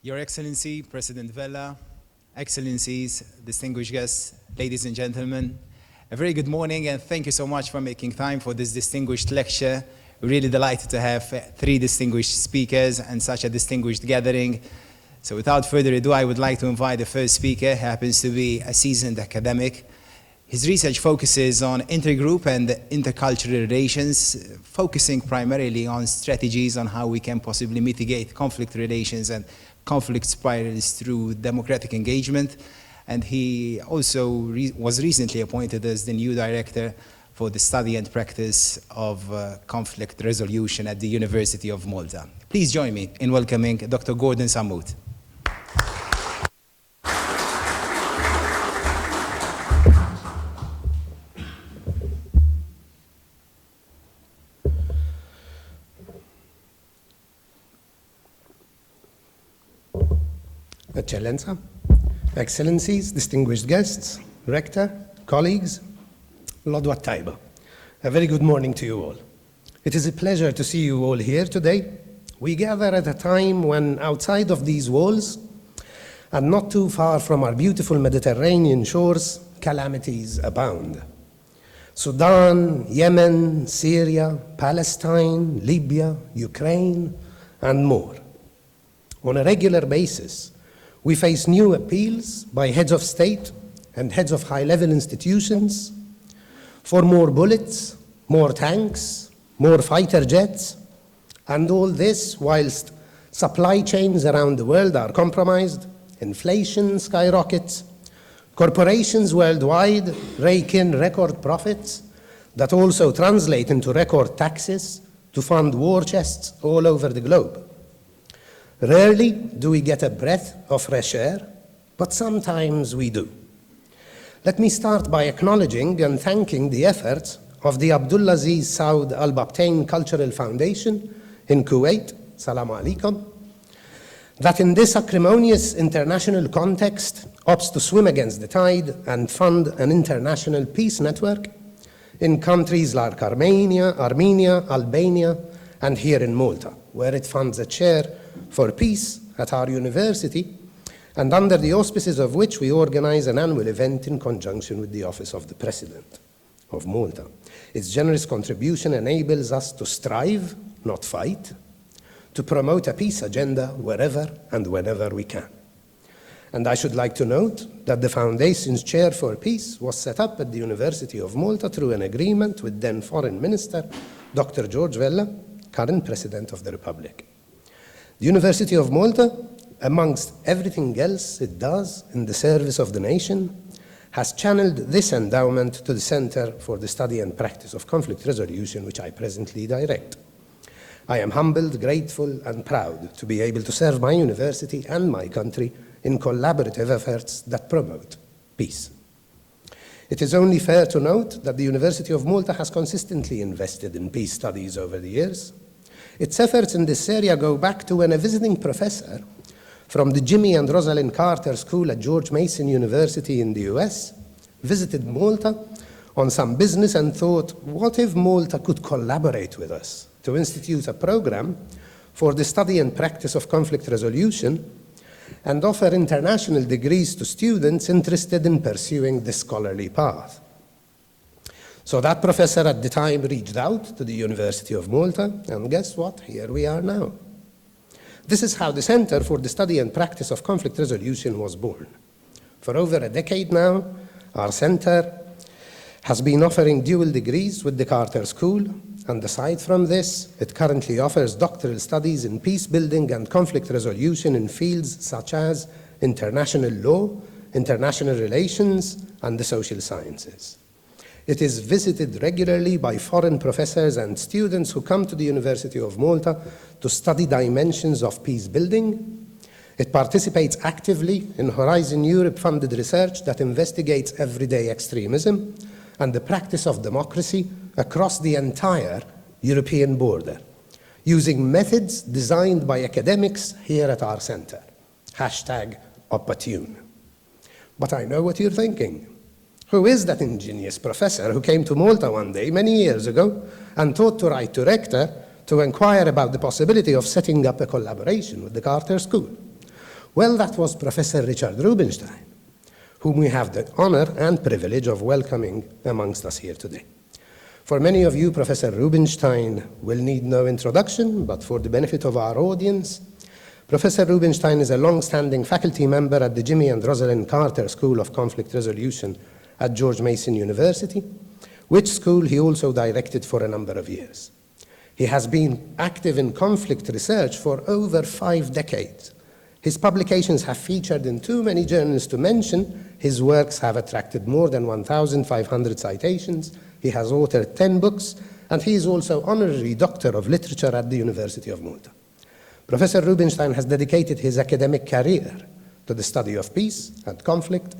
Your Excellency, President Vella, Excellencies, distinguished guests, ladies and gentlemen, a very good morning and thank you so much for making time for this distinguished lecture. We're really delighted to have three distinguished speakers and such a distinguished gathering. So without further ado, I would like to invite the first speaker. He happens to be a seasoned academic. His research focuses on intergroup and intercultural relations, focusing primarily on strategies on how we can possibly mitigate conflict relations and conflict spirals through democratic engagement. And he also was recently appointed as the new director for the study and practice of conflict resolution at the University of Malta. Please join me in welcoming Dr. Gordon Sammut. Eccellenza, Excellencies, distinguished guests, Rector, colleagues, Lodwa Taiba. A very good morning to you all. It is a pleasure to see you all here today. We gather at a time when outside of these walls, and not too far from our beautiful Mediterranean shores, calamities abound. Sudan, Yemen, Syria, Palestine, Libya, Ukraine, and more. On a regular basis, we face new appeals by heads of state and heads of high-level institutions for more bullets, more tanks, more fighter jets, and all this whilst supply chains around the world are compromised, inflation skyrockets, corporations worldwide rake in record profits that also translate into record taxes to fund war chests all over the globe. Rarely do we get a breath of fresh air, but sometimes we do. Let me start by acknowledging and thanking the efforts of the Abdulaziz Saud Albabtain Cultural Foundation in Kuwait, Salaam Alaikum, that in this acrimonious international context opts to swim against the tide and fund an international peace network in countries like Armenia, Albania, and here in Malta, where it funds a chair for peace at our university, and under the auspices of which we organize an annual event in conjunction with the Office of the President of Malta. Its generous contribution enables us to strive, not fight, to promote a peace agenda wherever and whenever we can. And I should like to note that the Foundation's Chair for Peace was set up at the University of Malta through an agreement with then Foreign Minister, Dr. George Vella, current President of the Republic. The University of Malta, amongst everything else it does in the service of the nation, has channeled this endowment to the Center for the Study and Practice of Conflict Resolution, which I presently direct. I am humbled, grateful, and proud to be able to serve my university and my country in collaborative efforts that promote peace. It is only fair to note that the University of Malta has consistently invested in peace studies over the years. Its efforts in this area go back to when a visiting professor from the Jimmy and Rosalynn Carter School at George Mason University in the US visited Malta on some business and thought, what if Malta could collaborate with us to institute a program for the study and practice of conflict resolution and offer international degrees to students interested in pursuing this scholarly path. So that professor at the time reached out to the University of Malta, and guess what? Here we are now. This is how the Center for the Study and Practice of Conflict Resolution was born. For over a decade now, our center has been offering dual degrees with the Carter School, and aside from this, it currently offers doctoral studies in peacebuilding and conflict resolution in fields such as international law, international relations, and the social sciences. It is visited regularly by foreign professors and students who come to the University of Malta to study dimensions of peace building. It participates actively in Horizon Europe-funded research that investigates everyday extremism and the practice of democracy across the entire European border, using methods designed by academics here at our center. #Opportune. But I know what you're thinking. Who is that ingenious professor who came to Malta one day many years ago and thought to write to Rector to inquire about the possibility of setting up a collaboration with the Carter School? Well, that was Professor Richard Rubenstein, whom we have the honor and privilege of welcoming amongst us here today. For many of you, Professor Rubenstein will need no introduction, but for the benefit of our audience, Professor Rubenstein is a long-standing faculty member at the Jimmy and Rosalynn Carter School of Conflict Resolution at George Mason University, which school he also directed for a number of years. He has been active in conflict research for over 5 decades. His publications have featured in too many journals to mention. His works have attracted more than 1,500 citations. He has authored 10 books, and he is also honorary doctor of literature at the University of Malta. Professor Rubenstein has dedicated his academic career to the study of peace and conflict,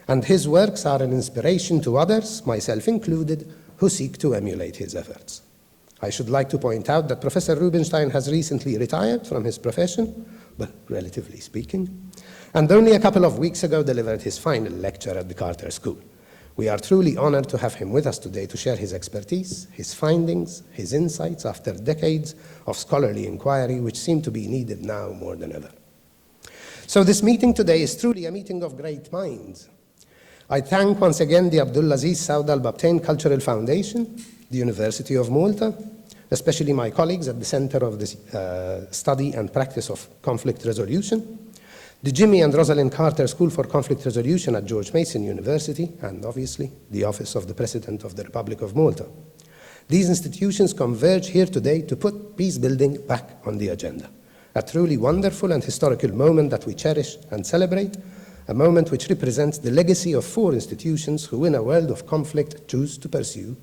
and his works are an inspiration to others, myself included, who seek to emulate his efforts. I should like to point out that Professor Rubenstein has recently retired from his profession, well, relatively speaking, and only a couple of weeks ago delivered his final lecture at the Carter School. We are truly honored to have him with us today to share his expertise, his findings, his insights after decades of scholarly inquiry, which seem to be needed now more than ever. So this meeting today is truly a meeting of great minds. I thank once again the Abdulaziz Saud Albabtain Cultural Foundation, the University of Malta, especially my colleagues at the Center of the Study and Practice of Conflict Resolution, the Jimmy and Rosalynn Carter School for Conflict Resolution at George Mason University, and obviously the Office of the President of the Republic of Malta. These institutions converge here today to put peacebuilding back on the agenda, a truly wonderful and historical moment that we cherish and celebrate, a moment which represents the legacy of 4 institutions who in a world of conflict choose to pursue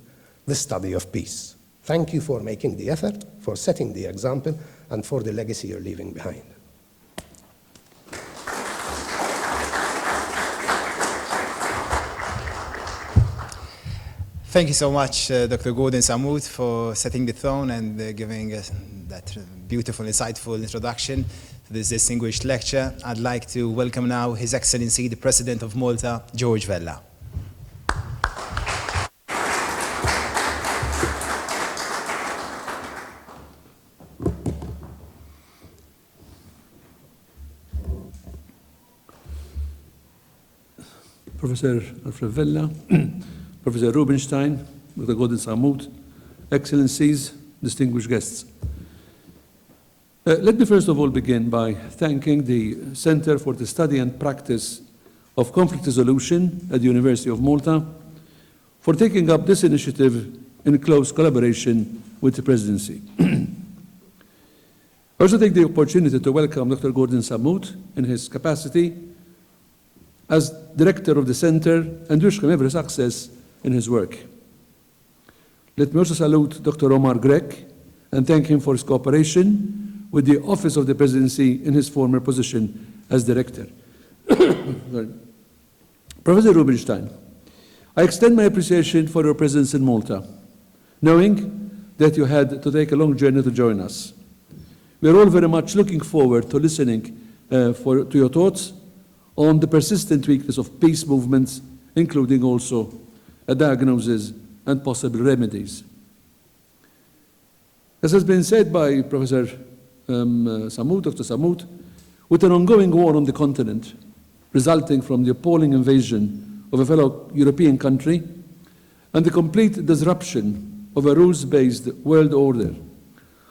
the study of peace. Thank you for making the effort, for setting the example, and for the legacy you're leaving behind. Thank you so much, Dr. Gordon Sammut, for setting the tone and giving us that beautiful, insightful introduction to this distinguished lecture. I'd like to welcome now His Excellency, the President of Malta, George Vella. Professor Alfred Vella, Professor Rubenstein, Dr. Gordon Sammut, Excellencies, distinguished guests. Let me first of all begin by thanking the Center for the Study and Practice of Conflict Resolution at the University of Malta for taking up this initiative in close collaboration with the Presidency. I also take the opportunity to welcome Dr. Gordon Sammut in his capacity as Director of the Center and wish him every success in his work. Let me also salute Dr. Omar Grek and thank him for his cooperation with the Office of the Presidency in his former position as Director. Professor Rubenstein, I extend my appreciation for your presence in Malta, knowing that you had to take a long journey to join us. We are all very much looking forward to listening to your thoughts on the persistent weakness of peace movements, including also a diagnosis and possible remedies. As has been said by Professor Sammut, Dr. Sammut, with an ongoing war on the continent resulting from the appalling invasion of a fellow European country and the complete disruption of a rules-based world order,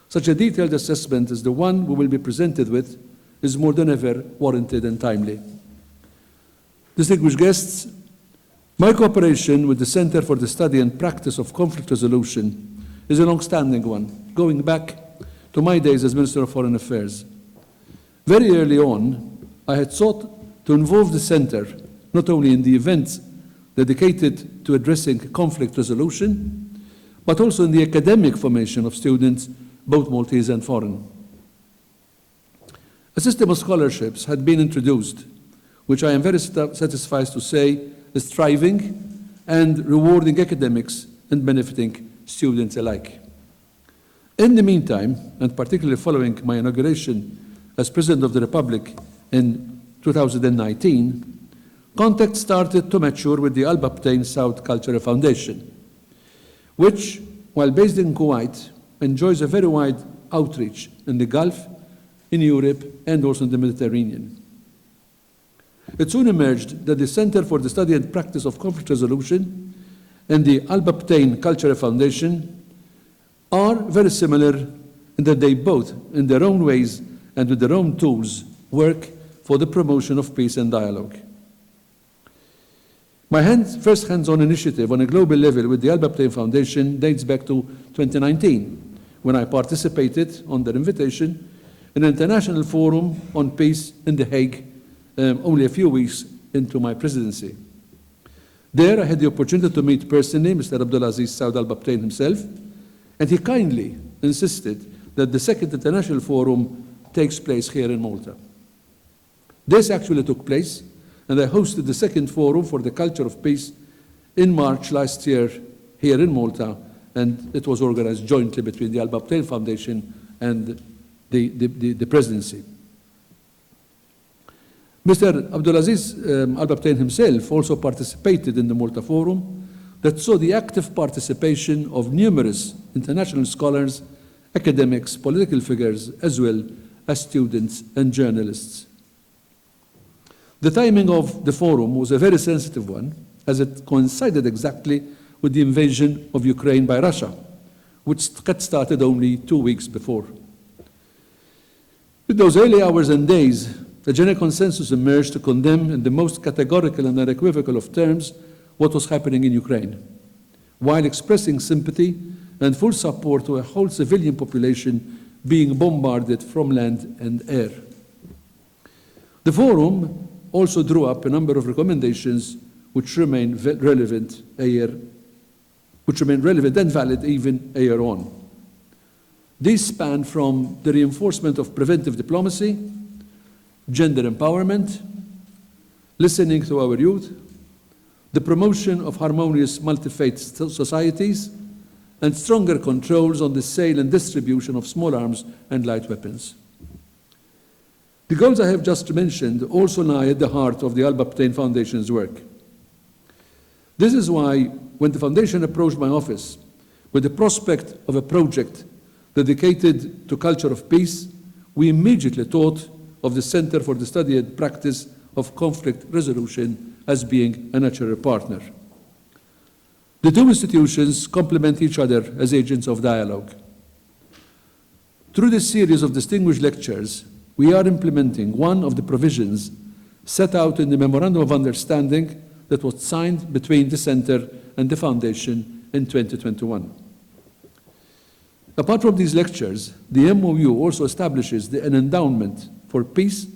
such a detailed assessment as the one we will be presented with is more than ever warranted and timely. Distinguished guests, my cooperation with the Center for the Study and Practice of Conflict Resolution is a long-standing one, going back to my days as Minister of Foreign Affairs. Very early on, I had sought to involve the Center not only in the events dedicated to addressing conflict resolution, but also in the academic formation of students, both Maltese and foreign. A system of scholarships had been introduced, which I am very satisfied to say is thriving and rewarding academics and benefiting students alike. In the meantime, and particularly following my inauguration as President of the Republic in 2019, contact started to mature with the Albabtain South Cultural Foundation, which, while based in Kuwait, enjoys a very wide outreach in the Gulf, in Europe, and also in the Mediterranean. it soon emerged that the Center for the Study and Practice of Conflict Resolution and the Albabtain Cultural Foundation are very similar in that they both, in their own ways and with their own tools, work for the promotion of peace and dialogue. My first hands-on initiative on a global level with the Albabtain Foundation dates back to 2019, when I participated, on their invitation, in an international forum on peace in The Hague, only a few weeks into my presidency. There I had the opportunity to meet personally Mr. Abdulaziz Saud Albabtain himself, and he kindly insisted that the second international forum takes place here in Malta. This actually took place, and I hosted the second forum for the culture of peace in March last year here in Malta, and it was organized jointly between the Albabtain Foundation and the presidency. Mr. Abdulaziz Albabtain himself also participated in the Malta Forum that saw the active participation of numerous international scholars, academics, political figures, as well as students and journalists. The timing of the forum was a very sensitive one, as it coincided exactly with the invasion of Ukraine by Russia, which had started only 2 weeks before. In those early hours and days, a general consensus emerged to condemn in the most categorical and unequivocal of terms what was happening in Ukraine, while expressing sympathy and full support to a whole civilian population being bombarded from land and air. The forum also drew up a number of recommendations which remain relevant and valid even a year on. These span from the reinforcement of preventive diplomacy, gender empowerment, listening to our youth, the promotion of harmonious multi-faith societies, and stronger controls on the sale and distribution of small arms and light weapons. The goals I have just mentioned also lie at the heart of the Albabtain Foundation's work. This is why, when the Foundation approached my office with the prospect of a project dedicated to culture of peace, we immediately thought of the Center for the Study and Practice of Conflict Resolution as being a natural partner. The two institutions complement each other as agents of dialogue. Through this series of distinguished lectures, we are implementing one of the provisions set out in the Memorandum of Understanding that was signed between the Center and the Foundation in 2021. Apart from these lectures, the MOU also establishes an endowment for peace,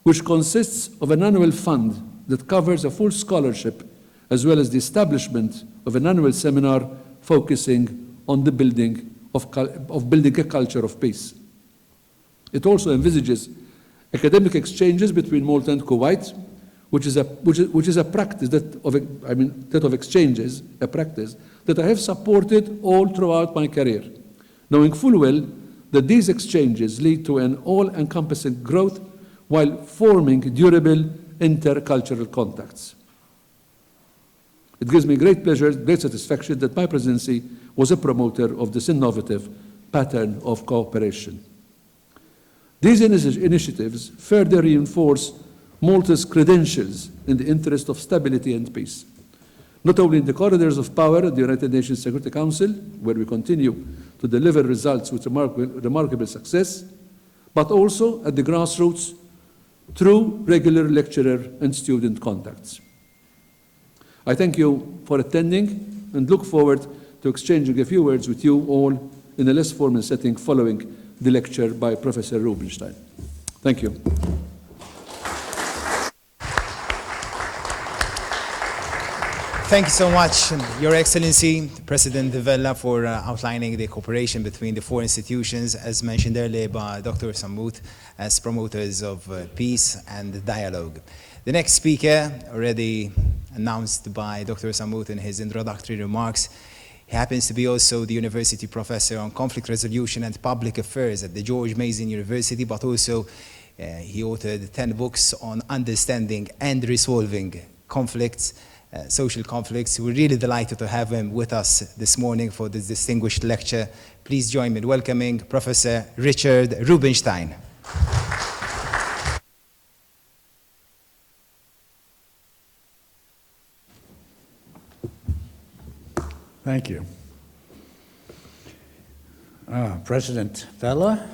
which consists of an annual fund that covers a full scholarship, as well as the establishment of an annual seminar focusing on the building of building a culture of peace. It also envisages academic exchanges between Malta and Kuwait, which is a practice that of exchanges, a practice that I have supported all throughout my career, knowing full well that these exchanges lead to an all-encompassing growth while forming durable intercultural contacts. It gives me great pleasure, great satisfaction that my presidency was a promoter of this innovative pattern of cooperation. These initiatives further reinforce Malta's credentials in the interest of stability and peace, not only in the corridors of power at the United Nations Security Council, where we continue to deliver results with remarkable success, but also at the grassroots through regular lecturer and student contacts. I thank you for attending and look forward to exchanging a few words with you all in a less formal setting following the lecture by Professor Rubenstein. Thank you. Thank you so much, Your Excellency, President Vella, for outlining the cooperation between the four institutions, as mentioned earlier by Dr. Sammut, as promoters of peace and dialogue. The next speaker, already announced by Dr. Sammut in his introductory remarks, he happens to be also the university professor on conflict resolution and public affairs at the George Mason University, but also he authored 10 books on understanding and resolving conflicts, social conflicts. We're really delighted to have him with us this morning for this distinguished lecture. Please join me in welcoming Professor Richard Rubenstein. Thank you. President Vella,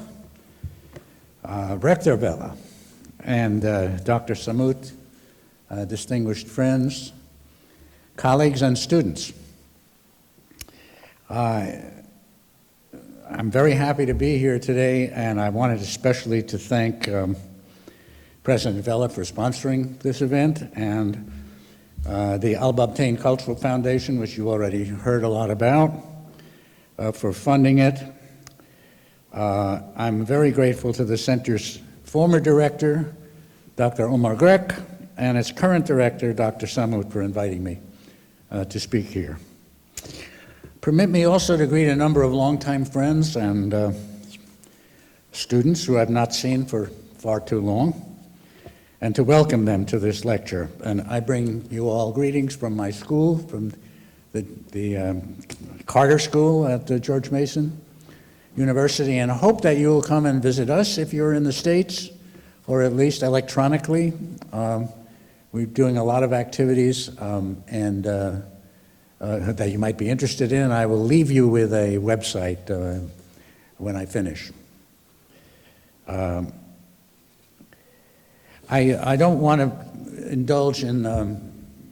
Rector Vella, and Dr. Sammut, distinguished friends, colleagues, and students. I'm very happy to be here today, and I wanted especially to thank President Vella for sponsoring this event, and the Albabtain Cultural Foundation, which you already heard a lot about, for funding it. I'm very grateful to the center's former director, Dr. Omar Grek, and its current director, Dr. Sammut, for inviting me to speak here. Permit me also to greet a number of longtime friends and students who I've not seen for far too long, and to welcome them to this lecture. And I bring you all greetings from my school, from the Carter School at George Mason University, and hope that you will come and visit us if you're in the States, or at least electronically. We're doing a lot of activities that you might be interested in. I will leave you with a website when I finish. I don't want to indulge in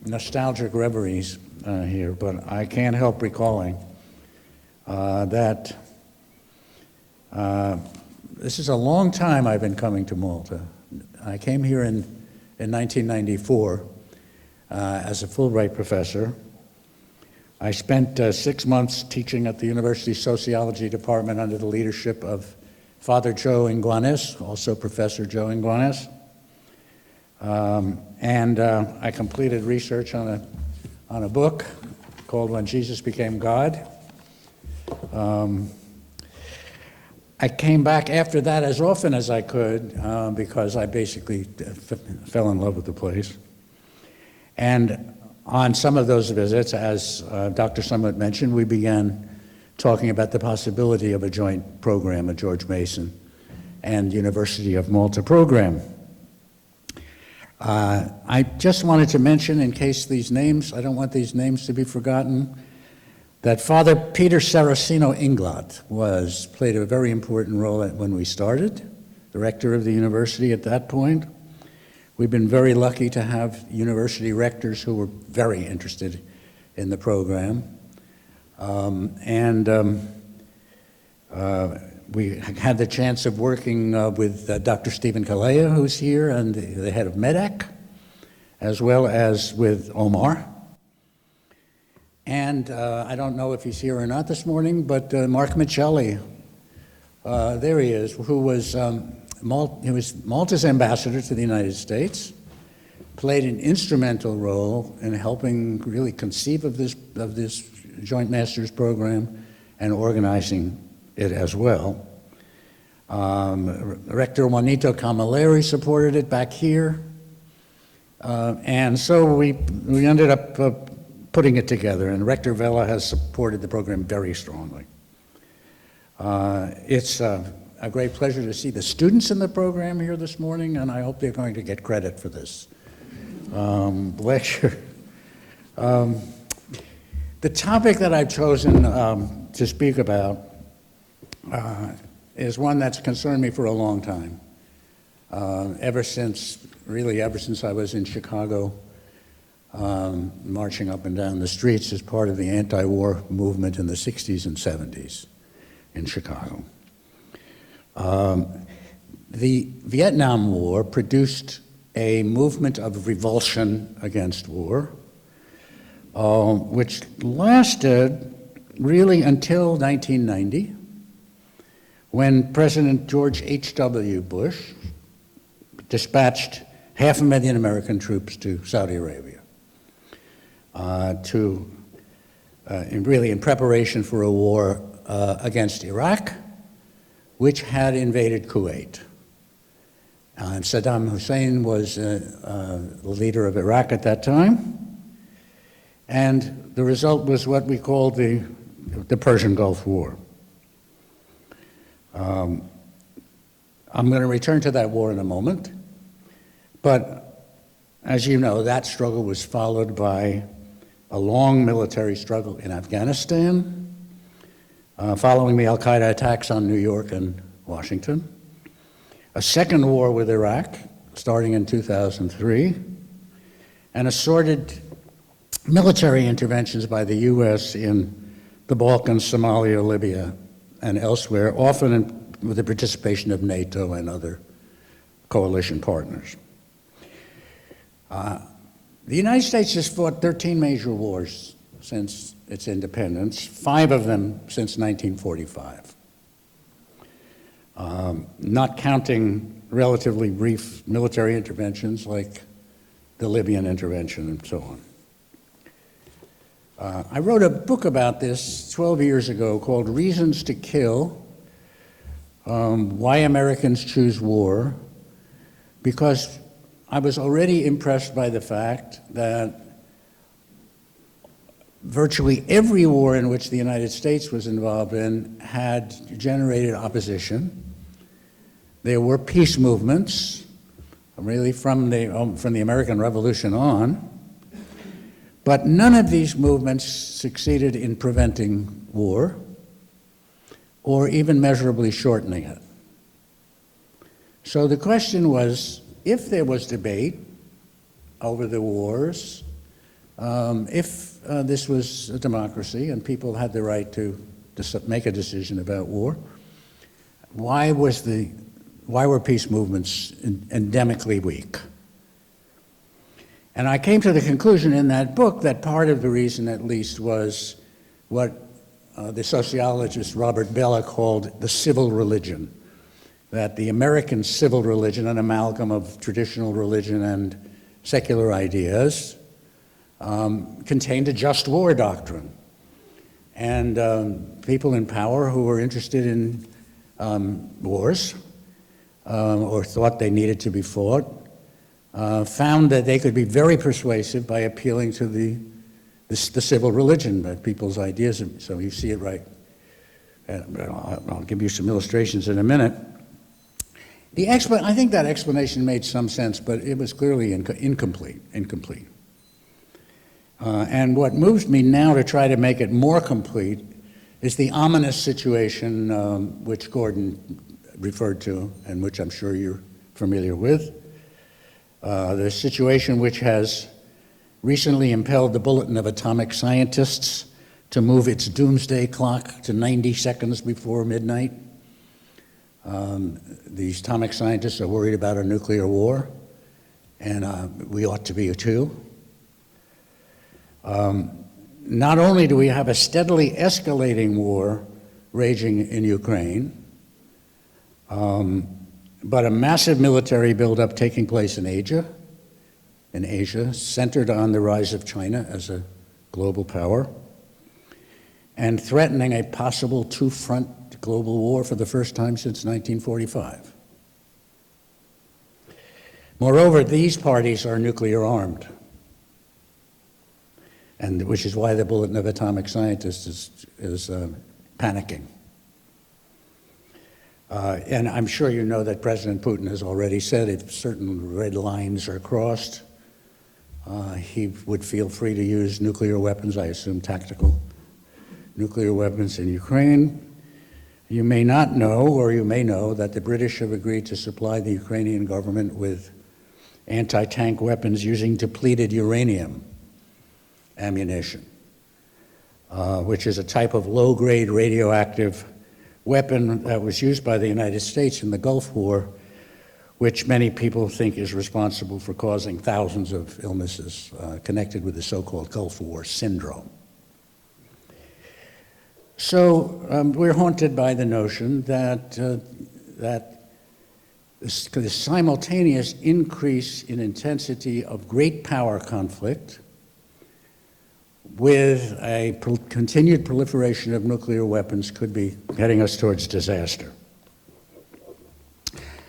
nostalgic reveries here, but I can't help recalling that this is a long time I've been coming to Malta. I came here in 1994 as a Fulbright professor. I spent 6 months teaching at the University's Sociology Department under the leadership of Father Joe Iguanes, also Professor Joe Iguanes. I completed research on a book called When Jesus Became God. I came back after that as often as I could because I basically fell in love with the place. And on some of those visits, as Dr. Sammut mentioned, we began talking about the possibility of a joint program, a George Mason and University of Malta program. I just wanted to mention, in case these names, I don't want these names to be forgotten, that Father Peter Saraceno Inglot played a very important role when we started, the rector of the university at that point. We've been very lucky to have university rectors who were very interested in the program. We had the chance of working with Dr. Stephen Kalea, who's here, and the head of MEDEC, as well as with Omar. And I don't know if he's here or not this morning, but Mark Michelli, there he is, who was Malta's ambassador to the United States, played an instrumental role in helping really conceive of this Joint Masters program and organizing it as well. Rector Juanito Camilleri supported it back here. And so we ended up putting it together, and Rector Vella has supported the program very strongly. It's a great pleasure to see the students in the program here this morning, and I hope they're going to get credit for this lecture. The topic that I've chosen to speak about is one that's concerned me for a long time, ever since I was in Chicago, marching up and down the streets as part of the anti-war movement in the 60s and 70s in Chicago. The Vietnam War produced a movement of revulsion against war, which lasted really until 1990, when President George H.W. Bush dispatched 500,000 American troops to Saudi Arabia in preparation for a war against Iraq, which had invaded Kuwait. And Saddam Hussein was the leader of Iraq at that time. And the result was what we call the Persian Gulf War. I'm going to return to that war in a moment. But as you know, that struggle was followed by a long military struggle in Afghanistan, following the Al-Qaeda attacks on New York and Washington, a second war with Iraq, starting in 2003, and assorted military interventions by the U.S. in the Balkans, Somalia, Libya, and elsewhere, often with the participation of NATO and other coalition partners. The United States has fought 13 major wars since its independence, 5 of them since 1945, not counting relatively brief military interventions like the Libyan intervention and so on. I wrote a book about this 12 years ago called Reasons to Kill, Why Americans Choose War, because I was already impressed by the fact that virtually every war in which the United States was involved in had generated opposition. There were peace movements, really from the American Revolution on, but none of these movements succeeded in preventing war or even measurably shortening it. So the question was, if there was debate over the wars, if this was a democracy and people had the right to make a decision about war, why were peace movements endemically weak? And I came to the conclusion in that book that part of the reason, at least, was what the sociologist Robert Vella called the civil religion, that the American civil religion, an amalgam of traditional religion and secular ideas, contained a just war doctrine. And people in power who were interested in wars or thought they needed to be fought found that they could be very persuasive by appealing to the civil religion, that people's ideas. So you see it right. I'll give you some illustrations in a minute. I think that explanation made some sense, but it was clearly incomplete. And what moves me now to try to make it more complete is the ominous situation which Gordon referred to, and which I'm sure you're familiar with. The situation which has recently impelled the Bulletin of Atomic Scientists to move its doomsday clock to 90 seconds before midnight. These atomic scientists are worried about a nuclear war, and we ought to be too. Not only do we have a steadily escalating war raging in Ukraine, but a massive military buildup taking place in Asia, centered on the rise of China as a global power, and threatening a possible two-front global war for the first time since 1945. Moreover, these parties are nuclear armed, and which is why the Bulletin of Atomic Scientists is panicking. And I'm sure you know that President Putin has already said if certain red lines are crossed, he would feel free to use nuclear weapons, I assume tactical nuclear weapons in Ukraine. You may not know, or you may know, that the British have agreed to supply the Ukrainian government with anti-tank weapons using depleted uranium ammunition, which is a type of low-grade radioactive weapon that was used by the United States in the Gulf War, which many people think is responsible for causing thousands of illnesses connected with the so-called Gulf War syndrome. So we're haunted by the notion that the simultaneous increase in intensity of great power conflict with a continued proliferation of nuclear weapons could be heading us towards disaster.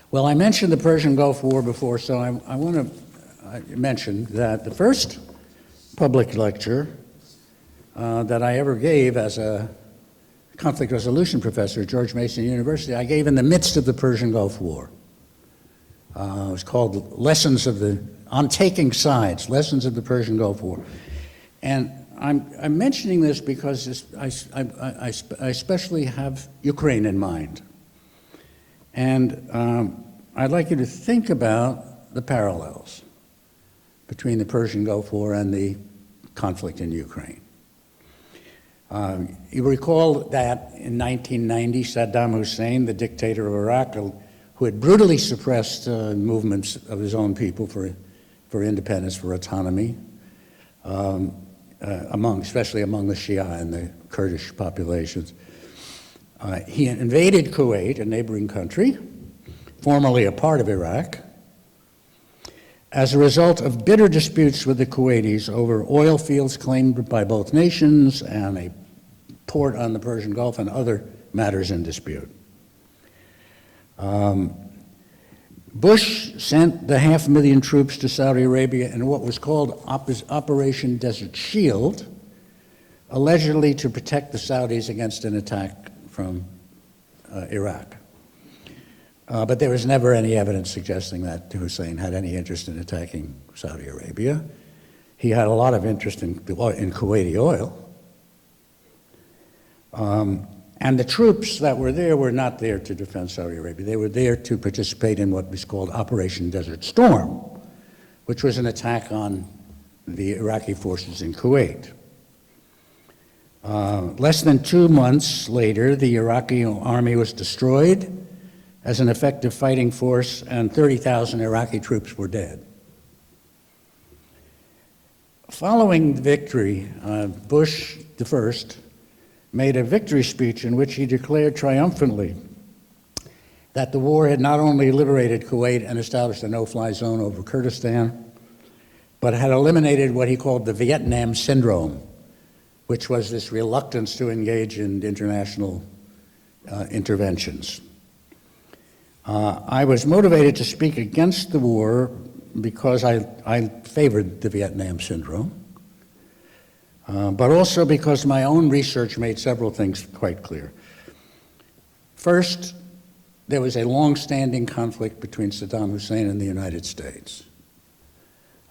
Well, I mentioned the Persian Gulf War before, so I want to mention that the first public lecture that I ever gave as a conflict resolution professor at George Mason University, I gave in the midst of the Persian Gulf War. It was called On Taking Sides, Lessons of the Persian Gulf War. And I'm mentioning this because I especially have Ukraine in mind. And I'd like you to think about the parallels between the Persian Gulf War and the conflict in Ukraine. You recall that in 1990, Saddam Hussein, the dictator of Iraq, who had brutally suppressed movements of his own people for independence, for autonomy, especially among the Shia and the Kurdish populations. He invaded Kuwait, a neighboring country, formerly a part of Iraq, as a result of bitter disputes with the Kuwaitis over oil fields claimed by both nations and a port on the Persian Gulf and other matters in dispute. Bush sent the 500,000 troops to Saudi Arabia in what was called Operation Desert Shield, allegedly to protect the Saudis against an attack from Iraq. But there was never any evidence suggesting that Hussein had any interest in attacking Saudi Arabia. He had a lot of interest in Kuwaiti oil. And the troops that were there were not there to defend Saudi Arabia. They were there to participate in what was called Operation Desert Storm, which was an attack on the Iraqi forces in Kuwait. Less than 2 months later, the Iraqi army was destroyed as an effective fighting force, and 30,000 Iraqi troops were dead. Following the victory, Bush the first made a victory speech in which he declared triumphantly that the war had not only liberated Kuwait and established a no-fly zone over Kurdistan, but had eliminated what he called the Vietnam syndrome, which was this reluctance to engage in international interventions. I was motivated to speak against the war because I favored the Vietnam syndrome, but also because my own research made several things quite clear. First, there was a long-standing conflict between Saddam Hussein and the United States.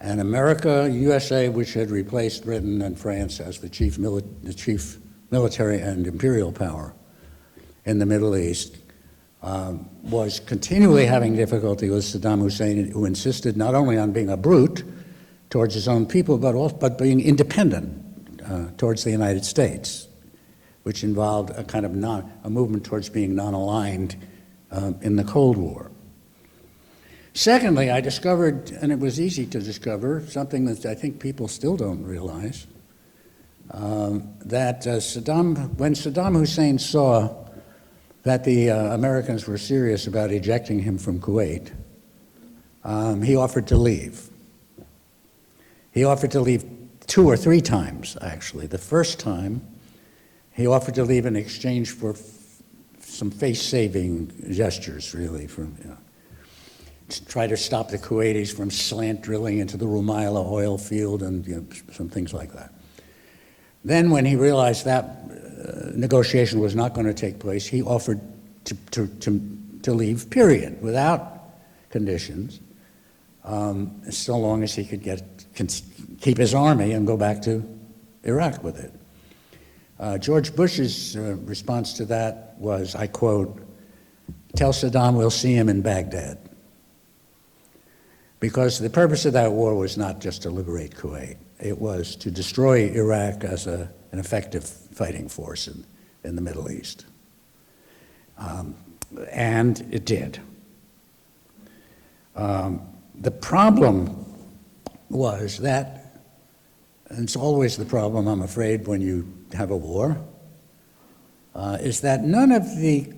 And America, USA, which had replaced Britain and France as the chief military and imperial power in the Middle East, was continually having difficulty with Saddam Hussein, who insisted not only on being a brute towards his own people, but being independent towards the United States, which involved a kind of a movement towards being non-aligned in the Cold War. Secondly, I discovered, and it was easy to discover, something that I think people still don't realize, that when Saddam Hussein saw that the Americans were serious about ejecting him from Kuwait, he offered to leave. He offered to leave 2 or 3 times, actually. The first time, he offered to leave in exchange for some face-saving gestures, really, to try to stop the Kuwaitis from slant drilling into the Rumaila oil field and some things like that. Then when he realized that negotiation was not going to take place, he offered to leave, period, without conditions, so long as he could keep his army and go back to Iraq with it. George Bush's response to that was, I quote, "Tell Saddam we'll see him in Baghdad." Because the purpose of that war was not just to liberate Kuwait. It was to destroy Iraq as an effective fighting force in the Middle East. And it did. The problem was that, and it's always the problem, I'm afraid, when you have a war, is that none of the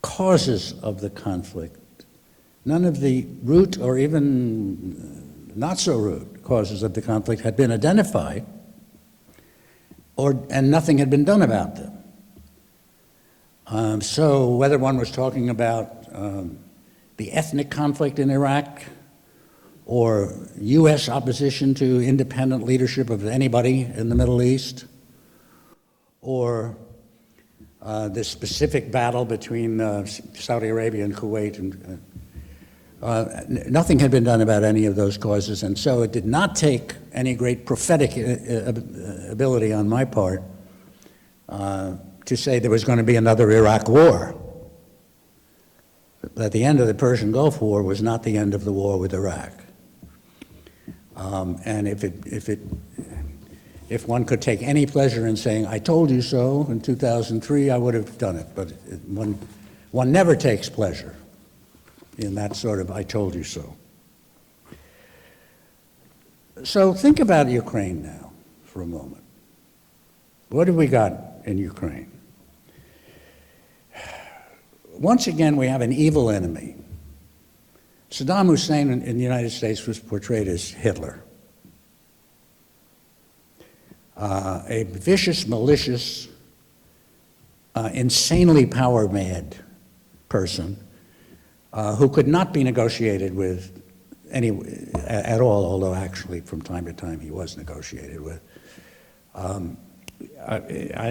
causes of the conflict, none of the root or even not so root causes of the conflict had been identified, and nothing had been done about them. So whether one was talking about the ethnic conflict in Iraq, or U.S. opposition to independent leadership of anybody in the Middle East, or the specific battle between Saudi Arabia and Kuwait, and Nothing had been done about any of those causes, and so it did not take any great prophetic ability on my part to say there was going to be another Iraq war. That the end of the Persian Gulf War was not the end of the war with Iraq. And if one could take any pleasure in saying, "I told you so" in 2003, I would have done it. But one never takes pleasure in that sort of "I told you so." So think about Ukraine now for a moment. What have we got in Ukraine? Once again, we have an evil enemy. Saddam Hussein in the United States was portrayed as Hitler. A vicious, malicious, insanely power-mad person who could not be negotiated with at all, although actually from time to time he was negotiated with.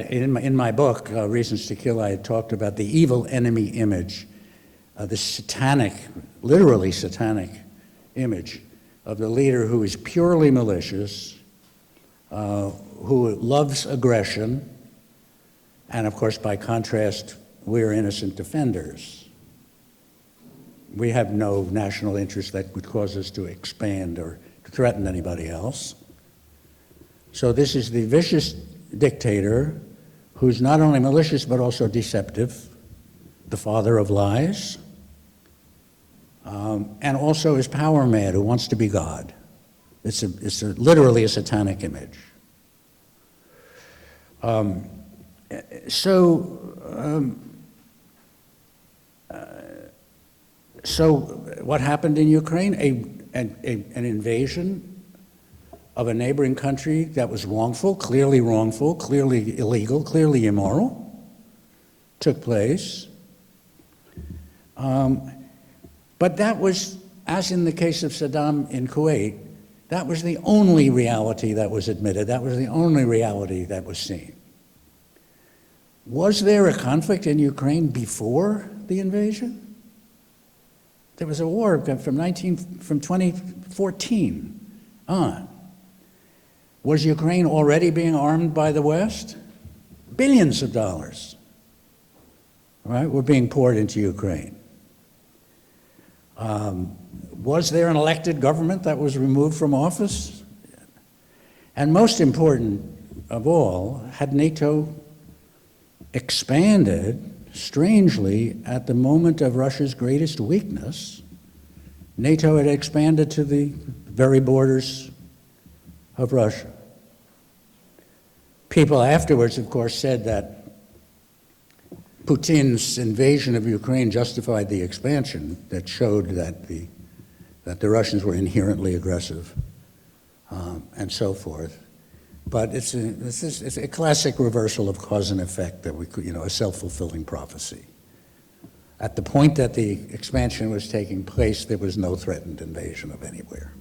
In my book, Reasons to Kill, I had talked about the evil enemy image, the satanic, literally satanic image of the leader who is purely malicious, who loves aggression, and of course, by contrast, we're innocent defenders. We have no national interest that would cause us to expand or to threaten anybody else. So this is the vicious dictator who's not only malicious but also deceptive, the father of lies, and also is power mad, who wants to be God. It's literally a satanic image. So what happened in Ukraine? An invasion of a neighboring country that was wrongful, clearly illegal, clearly immoral, took place. But that was, as in the case of Saddam in Kuwait, that was the only reality that was admitted. That was the only reality that was seen. Was there a conflict in Ukraine before the invasion? There was a war from 2014 on. Was Ukraine already being armed by the West? Billions of dollars, right, were being poured into Ukraine. Was there an elected government that was removed from office? And most important of all, had NATO expanded strangely at the moment of Russia's greatest weakness? NATO had expanded to the very borders of Russia. People afterwards, of course, said that Putin's invasion of Ukraine justified the expansion, that showed that the Russians were inherently aggressive, and so forth. But it's a classic reversal of cause and effect that we could, a self-fulfilling prophecy. At the point that the expansion was taking place, there was no threatened invasion of anywhere.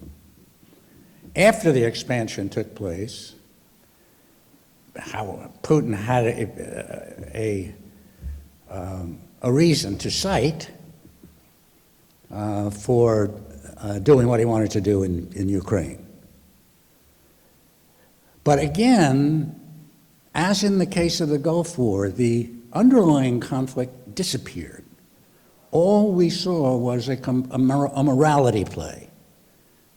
After the expansion took place, how Putin had a reason to cite for doing what he wanted to do in Ukraine. But again, as in the case of the Gulf War, the underlying conflict disappeared. All we saw was a morality play,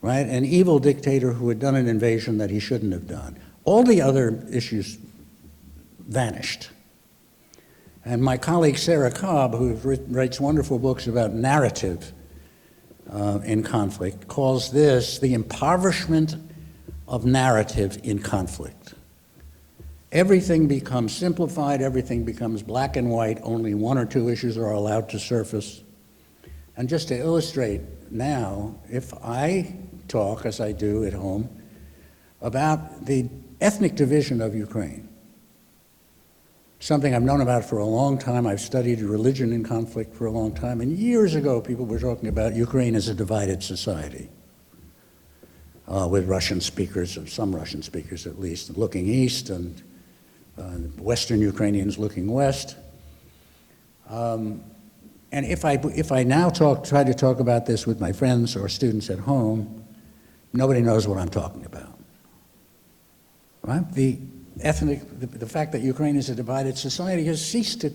right? An evil dictator who had done an invasion that he shouldn't have done. All the other issues vanished. And my colleague Sarah Cobb, who writes wonderful books about narrative in conflict, calls this the impoverishment of narrative in conflict. Everything becomes simplified, everything becomes black and white, only one or two issues are allowed to surface. And just to illustrate now, if I talk, as I do at home, about the ethnic division of Ukraine, something I've known about for a long time. I've studied religion in conflict for a long time, and years ago people were talking about Ukraine as a divided society, with Russian speakers, or some Russian speakers at least, looking east and Western Ukrainians looking west. And if I now try to talk about this with my friends or students at home, nobody knows what I'm talking about. Right? The fact that Ukraine is a divided society has ceased to,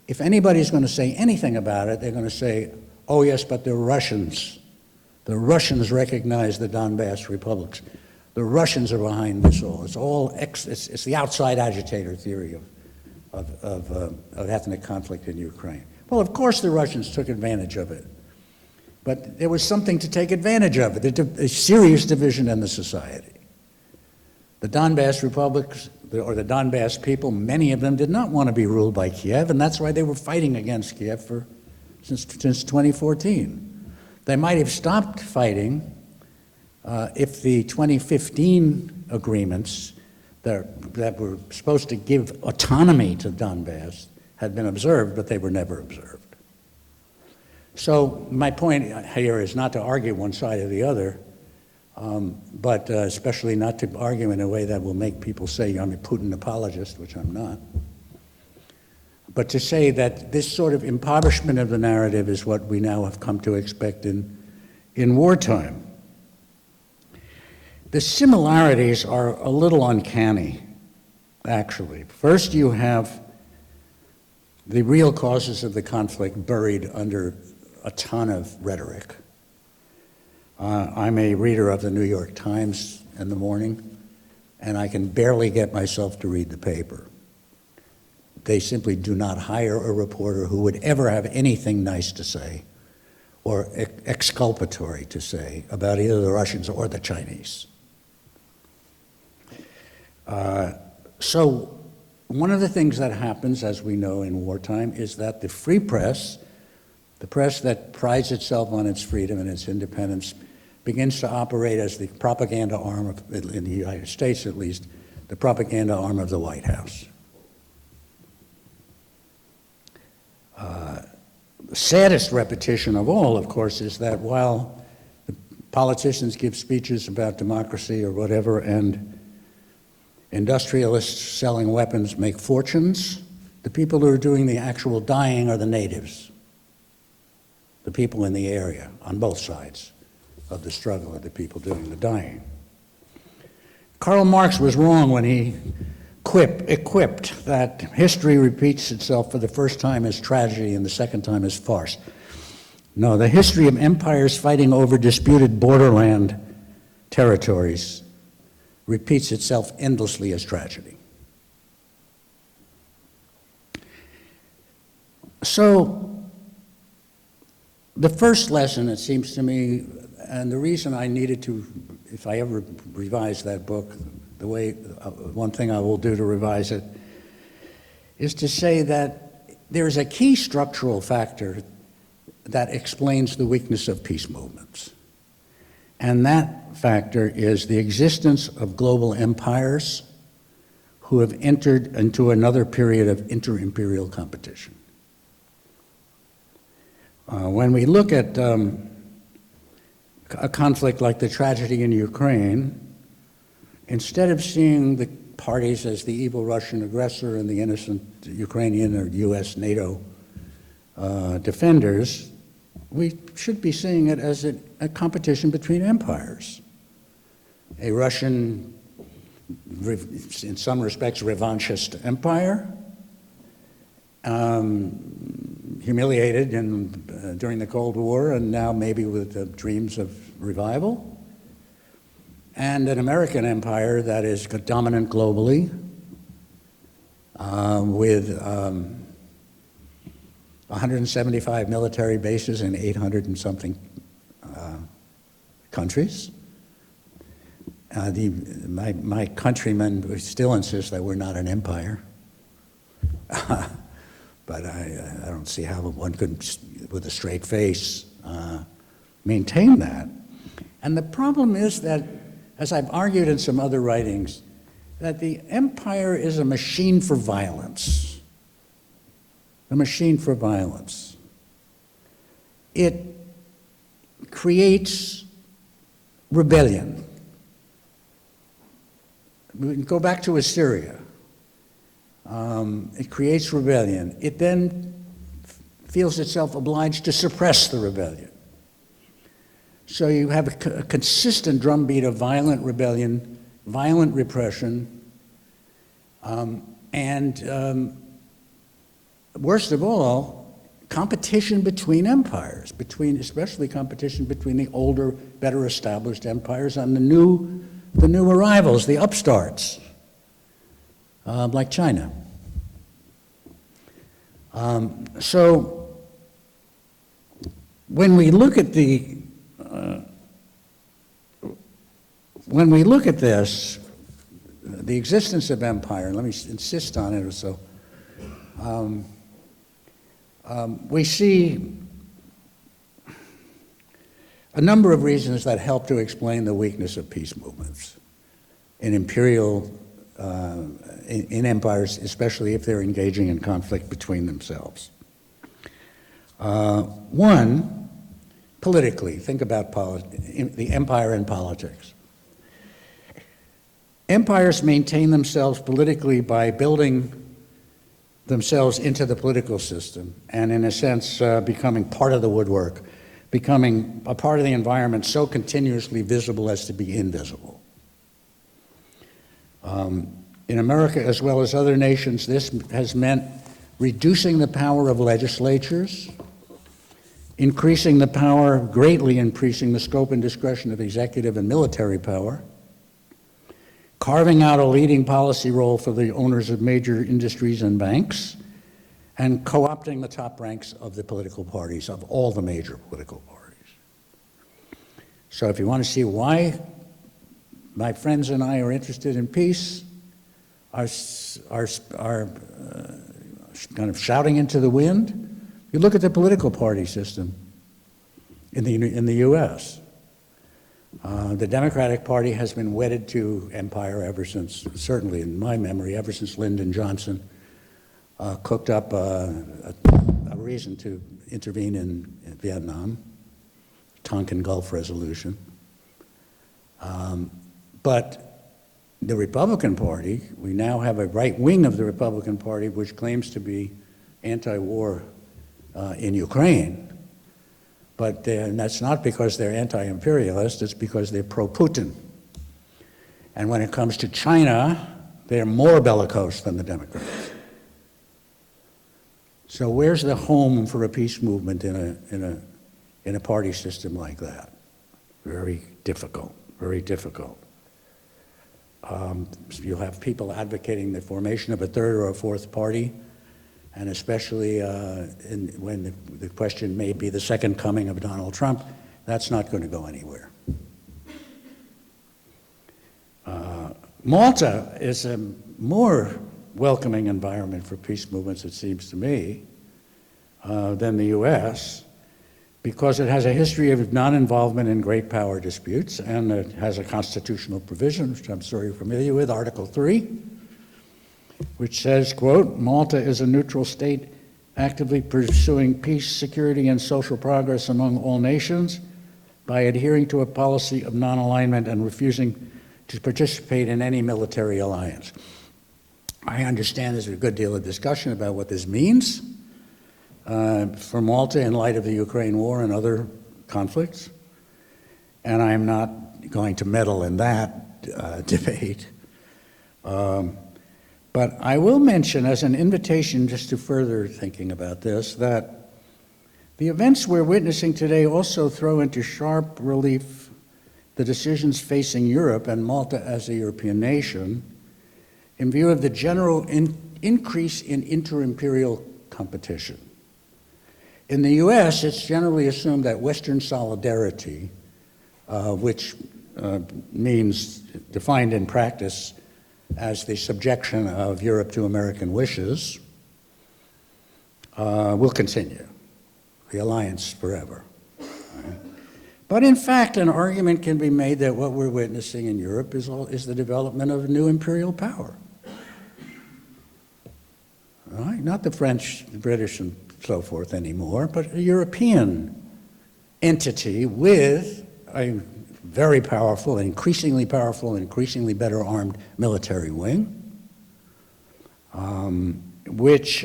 if anybody's going to say anything about it, they're going to say, oh yes, but the Russians recognize the Donbass republics. The Russians are behind this all. It's the outside agitator theory of ethnic conflict in Ukraine. Well, of course the Russians took advantage of it, but there was something to take advantage of it, a serious division in the society. The Donbass republics, or the Donbass people, many of them did not want to be ruled by Kiev, and that's why they were fighting against Kiev since 2014. They might have stopped fighting if the 2015 agreements that were supposed to give autonomy to Donbass had been observed, but they were never observed. So my point here is not to argue one side or the other, but especially not to argue in a way that will make people say I'm a Putin apologist, which I'm not. But to say that this sort of impoverishment of the narrative is what we now have come to expect in wartime. The similarities are a little uncanny, actually. First, you have the real causes of the conflict buried under a ton of rhetoric. I'm a reader of the New York Times in the morning, and I can barely get myself to read the paper. They simply do not hire a reporter who would ever have anything nice to say or exculpatory to say about either the Russians or the Chinese. So one of the things that happens, as we know in wartime, is that the free press, the press that prides itself on its freedom and its independence, begins to operate as the propaganda arm of, in the United States at least, the propaganda arm of the White House. The saddest repetition of all, of course, is that while the politicians give speeches about democracy or whatever, and industrialists selling weapons make fortunes, the people who are doing the actual dying are the natives, the people in the area on both sides of the struggle, are the people doing the dying. Karl Marx was wrong when he equipped that history repeats itself for the first time as tragedy and the second time as farce. No, the history of empires fighting over disputed borderland territories repeats itself endlessly as tragedy. So, the first lesson, it seems to me, and the reason I needed to, if I ever revise that book, the way, one thing I will do to revise it, is to say that there is a key structural factor that explains the weakness of peace movements. And that factor is the existence of global empires who have entered into another period of inter-imperial competition. When we look at a conflict like the tragedy in Ukraine, instead of seeing the parties as the evil Russian aggressor and the innocent Ukrainian or US NATO defenders, we should be seeing it as a competition between empires. A Russian, in some respects, revanchist empire, humiliated during the Cold War and now maybe with dreams of revival, and an American empire that is dominant globally with 175 military bases in 800 and something countries. My countrymen still insist that we're not an empire. But I don't see how one could, with a straight face, maintain that. And the problem is that, as I've argued in some other writings, that the empire is a machine for violence. A machine for violence. It creates rebellion. We can go back to Assyria. It creates rebellion. It then feels itself obliged to suppress the rebellion. So you have a consistent drumbeat of violent rebellion, violent repression, and worst of all, competition between empires, especially competition between the older, better established empires and the new arrivals, the upstarts, like China. So when we look at this, the existence of empire, let me insist on it or so, we see a number of reasons that help to explain the weakness of peace movements in imperial, in empires, especially if they're engaging in conflict between themselves. One, politically, think about the empire and politics. Empires maintain themselves politically by building themselves into the political system and, in a sense, becoming part of the woodwork, becoming a part of the environment so continuously visible as to be invisible. In America, as well as other nations, this has meant reducing the power of legislatures, greatly increasing the scope and discretion of executive and military power, carving out a leading policy role for the owners of major industries and banks, and co-opting the top ranks of the political parties, of all the major political parties. So if you want to see why my friends and I are interested in peace, are kind of shouting into the wind, you look at the political party system in the U.S. The Democratic Party has been wedded to empire ever since, certainly in my memory, ever since Lyndon Johnson cooked up a reason to intervene in Vietnam, Tonkin Gulf Resolution. But the Republican Party, we now have a right wing of the Republican Party which claims to be anti-war in Ukraine. But that's not because they're anti-imperialist, it's because they're pro-Putin. And when it comes to China, they're more bellicose than the Democrats. So where's the home for a peace movement in a party system like that? Very difficult, very difficult. You'll have people advocating the formation of a third or a fourth party, and especially when the question may be the second coming of Donald Trump, that's not going to go anywhere. Malta is a more welcoming environment for peace movements, it seems to me, than the US, because it has a history of non-involvement in great power disputes, and it has a constitutional provision, which I'm sure you're familiar with, Article 3, which says, quote, Malta is a neutral state actively pursuing peace, security, and social progress among all nations by adhering to a policy of non-alignment and refusing to participate in any military alliance. I understand there's a good deal of discussion about what this means for Malta in light of the Ukraine war and other conflicts, and I'm not going to meddle in that debate. But I will mention as an invitation just to further thinking about this, that the events we're witnessing today also throw into sharp relief the decisions facing Europe and Malta as a European nation in view of the general increase in inter-imperial competition. In the US, it's generally assumed that Western solidarity, which means, defined in practice, as the subjection of Europe to American wishes, will continue, the alliance forever. Right? But in fact, an argument can be made that what we're witnessing in Europe is the development of new imperial power. Right? Not the French, the British, and so forth anymore, but a European entity with a very powerful, increasingly better armed military wing, which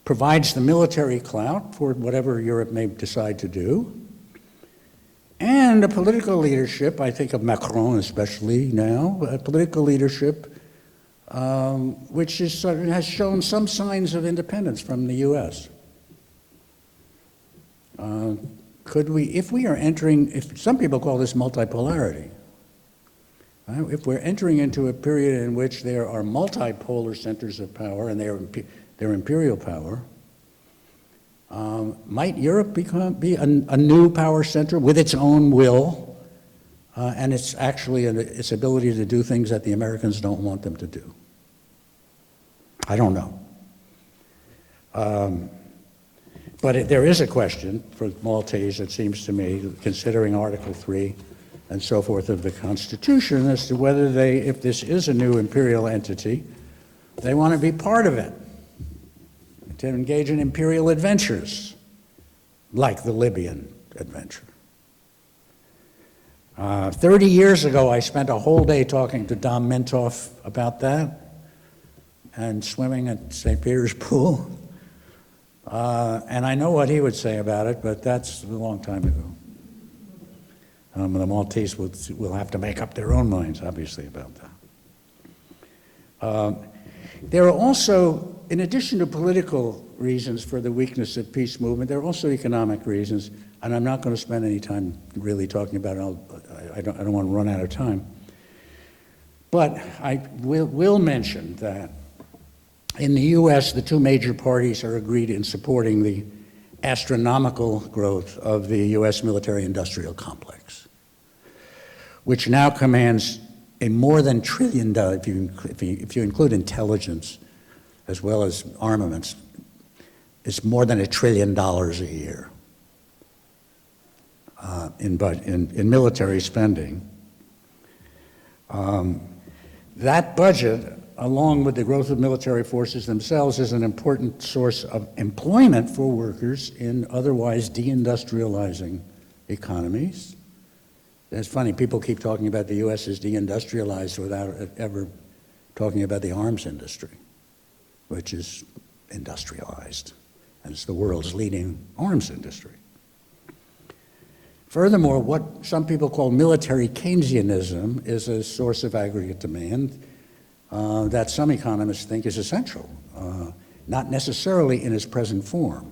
provides the military clout for whatever Europe may decide to do, and a political leadership, I think of Macron especially now, a political leadership which is, has shown some signs of independence from the US. Could we, if we are entering, if some people call this multipolarity, if we're entering into a period in which there are multipolar centers of power and they're imperial power, might Europe be a new power center with its own will and it's actually its ability to do things that the Americans don't want them to do? I don't know. But there is a question for Maltese, it seems to me, considering Article 3 and so forth of the Constitution, as to whether they, if this is a new imperial entity, they want to be part of it, to engage in imperial adventures, like the Libyan adventure. 30 years ago, I spent a whole day talking to Dom Mintoff about that, and swimming at St. Peter's Pool. And I know what he would say about it, but that's a long time ago. The Maltese will have to make up their own minds, obviously, about that. There are also, in addition to political reasons for the weakness of peace movement, there are also economic reasons, and I'm not going to spend any time really talking about it. I don't want to run out of time. But I will mention that in the US, the two major parties are agreed in supporting the astronomical growth of the US military-industrial complex, which now commands a more than $1 trillion, if you include intelligence as well as armaments, it's more than $1 trillion a year in military spending. That budget, along with the growth of military forces themselves, is an important source of employment for workers in otherwise deindustrializing economies. It's funny, people keep talking about the US as deindustrialized without ever talking about the arms industry, which is industrialized, and it's the world's leading arms industry. Furthermore, what some people call military Keynesianism is a source of aggregate demand that some economists think is essential, not necessarily in its present form.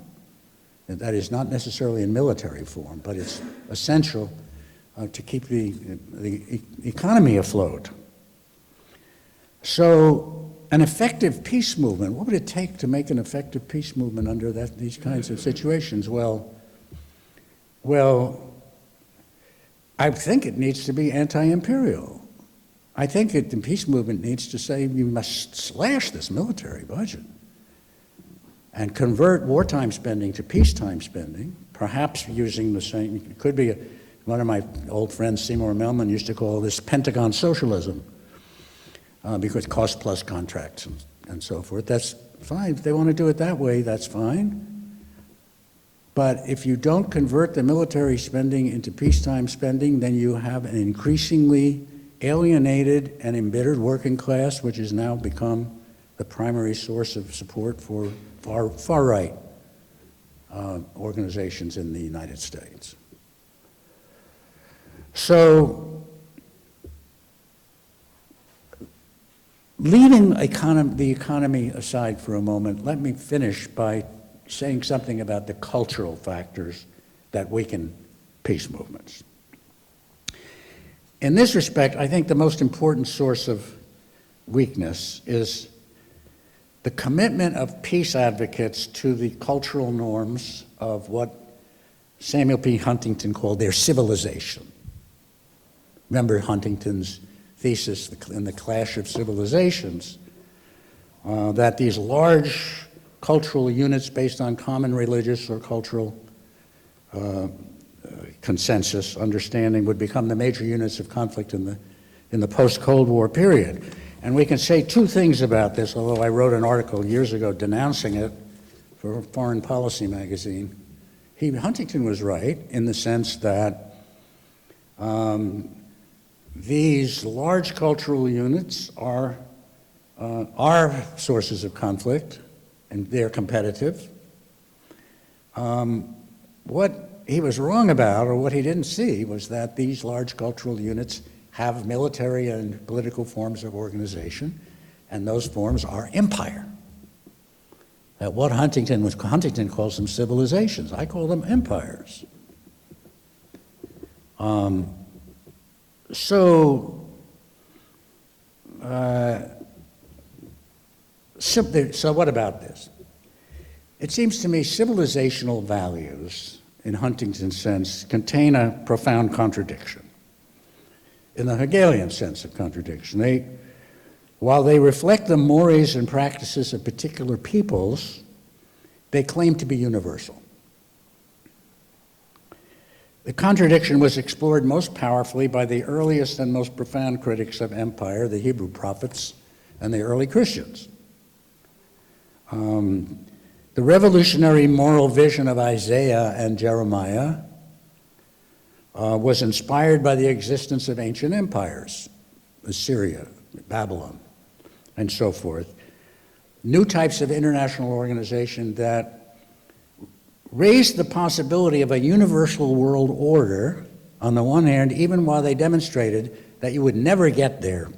That is, not necessarily in military form, but it's essential to keep the economy afloat. So an effective peace movement, what would it take to make an effective peace movement under these kinds of situations? Well, I think it needs to be anti-imperial. I think the peace movement needs to say you must slash this military budget and convert wartime spending to peacetime spending, perhaps using the same, it could be, one of my old friends, Seymour Melman, used to call this Pentagon socialism, because cost plus contracts and so forth. That's fine. If they want to do it that way, that's fine. But if you don't convert the military spending into peacetime spending, then you have an increasingly alienated and embittered working class, which has now become the primary source of support for far-right organizations in the United States. So, leaving the economy aside for a moment, let me finish by saying something about the cultural factors that weaken peace movements. In this respect, I think the most important source of weakness is the commitment of peace advocates to the cultural norms of what Samuel P. Huntington called their civilization. Remember Huntington's thesis in The Clash of Civilizations, that these large cultural units based on common religious or cultural consensus, understanding, would become the major units of conflict in the post-Cold War period. And we can say two things about this, although I wrote an article years ago denouncing it for Foreign Policy magazine. Huntington was right in the sense that these large cultural units are sources of conflict and they're competitive. What he was wrong about, or what he didn't see, was that these large cultural units have military and political forms of organization, and those forms are empire. That what Huntington calls them civilizations, I call them empires. So what about this? It seems to me civilizational values, in Huntington's sense, contain a profound contradiction. In the Hegelian sense of contradiction, while they reflect the mores and practices of particular peoples, they claim to be universal. The contradiction was explored most powerfully by the earliest and most profound critics of empire, the Hebrew prophets and the early Christians. The revolutionary moral vision of Isaiah and Jeremiah was inspired by the existence of ancient empires, Assyria, Babylon, and so forth. New types of international organization that raised the possibility of a universal world order, on the one hand, even while they demonstrated that you would never get there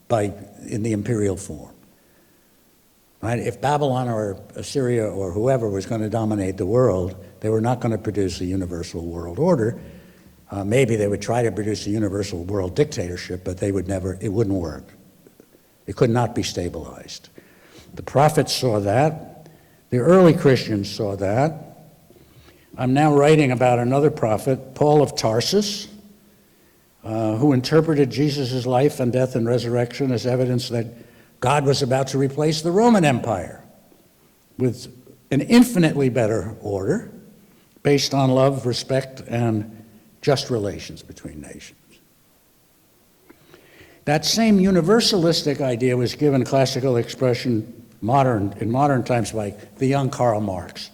in the imperial form. Right? If Babylon or Assyria or whoever was going to dominate the world, they were not going to produce a universal world order. Maybe they would try to produce a universal world dictatorship, but it wouldn't work. It could not be stabilized. The prophets saw that. The early Christians saw that. I'm now writing about another prophet, Paul of Tarsus, who interpreted Jesus' life and death and resurrection as evidence that God was about to replace the Roman Empire with an infinitely better order based on love, respect, and just relations between nations. That same universalistic idea was given classical expression in modern times by the young Karl Marx,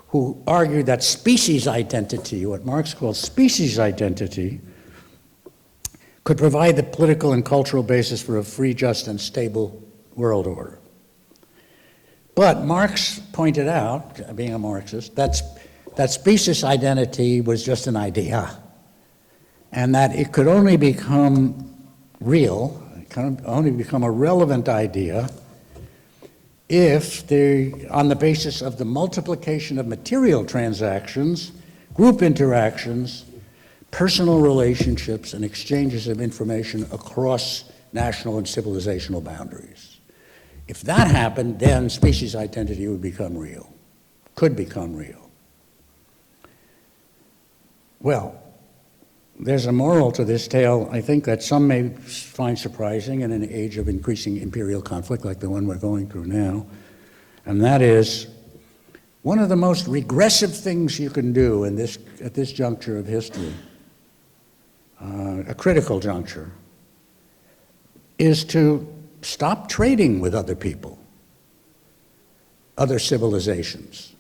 who argued that species identity, what Marx called species identity, could provide the political and cultural basis for a free, just, and stable world order. But Marx pointed out, being a Marxist, that species identity was just an idea, and that it could only become real, it can only become a relevant idea if on the basis of the multiplication of material transactions, group interactions, personal relationships, and exchanges of information across national and civilizational boundaries. If that happened, then species identity would become real, could become real. Well, there's a moral to this tale, I think, that some may find surprising in an age of increasing imperial conflict like the one we're going through now, and that is one of the most regressive things you can do at this juncture of history, a critical juncture, is to stop trading with other people, other civilizations.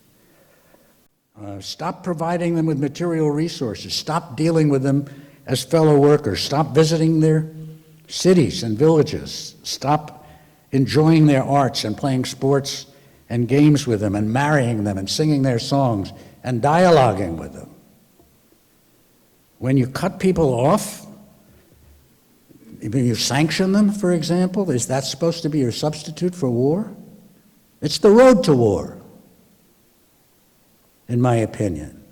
Stop providing them with material resources. Stop dealing with them as fellow workers. Stop visiting their cities and villages. Stop enjoying their arts and playing sports and games with them and marrying them and singing their songs and dialoguing with them. When you cut people off, when you sanction them, for example, is that supposed to be your substitute for war? It's the road to war, in my opinion.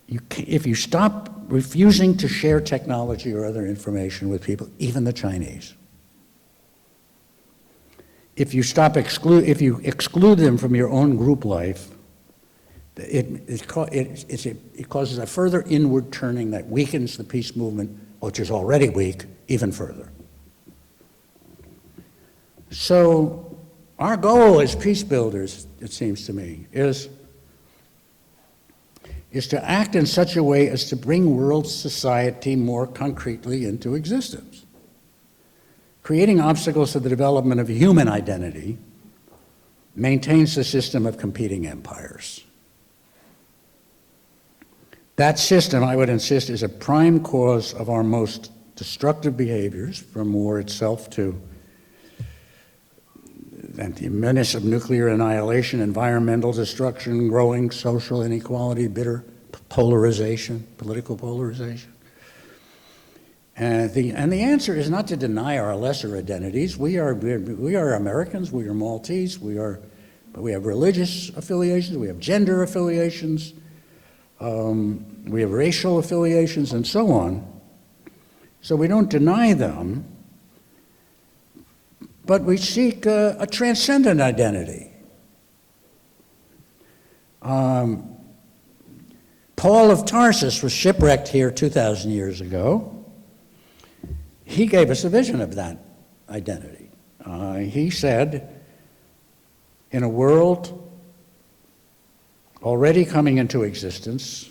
If you stop refusing to share technology or other information with people, even the Chinese, if you exclude them from your own group life, it causes a further inward turning that weakens the peace movement, which is already weak, even further. So our goal as peace builders, it seems to me, is to act in such a way as to bring world society more concretely into existence. Creating obstacles to the development of human identity maintains the system of competing empires. That system, I would insist, is a prime cause of our most destructive behaviors, from war itself to the menace of nuclear annihilation, environmental destruction, growing social inequality, bitter polarization, political polarization. And the answer is not to deny our lesser identities. We are Americans, we are Maltese, we have religious affiliations, we have gender affiliations, we have racial affiliations, and so on. So we don't deny them, but we seek a transcendent identity. Paul of Tarsus was shipwrecked here 2,000 years ago. He gave us a vision of that identity. He said, in a world already coming into existence,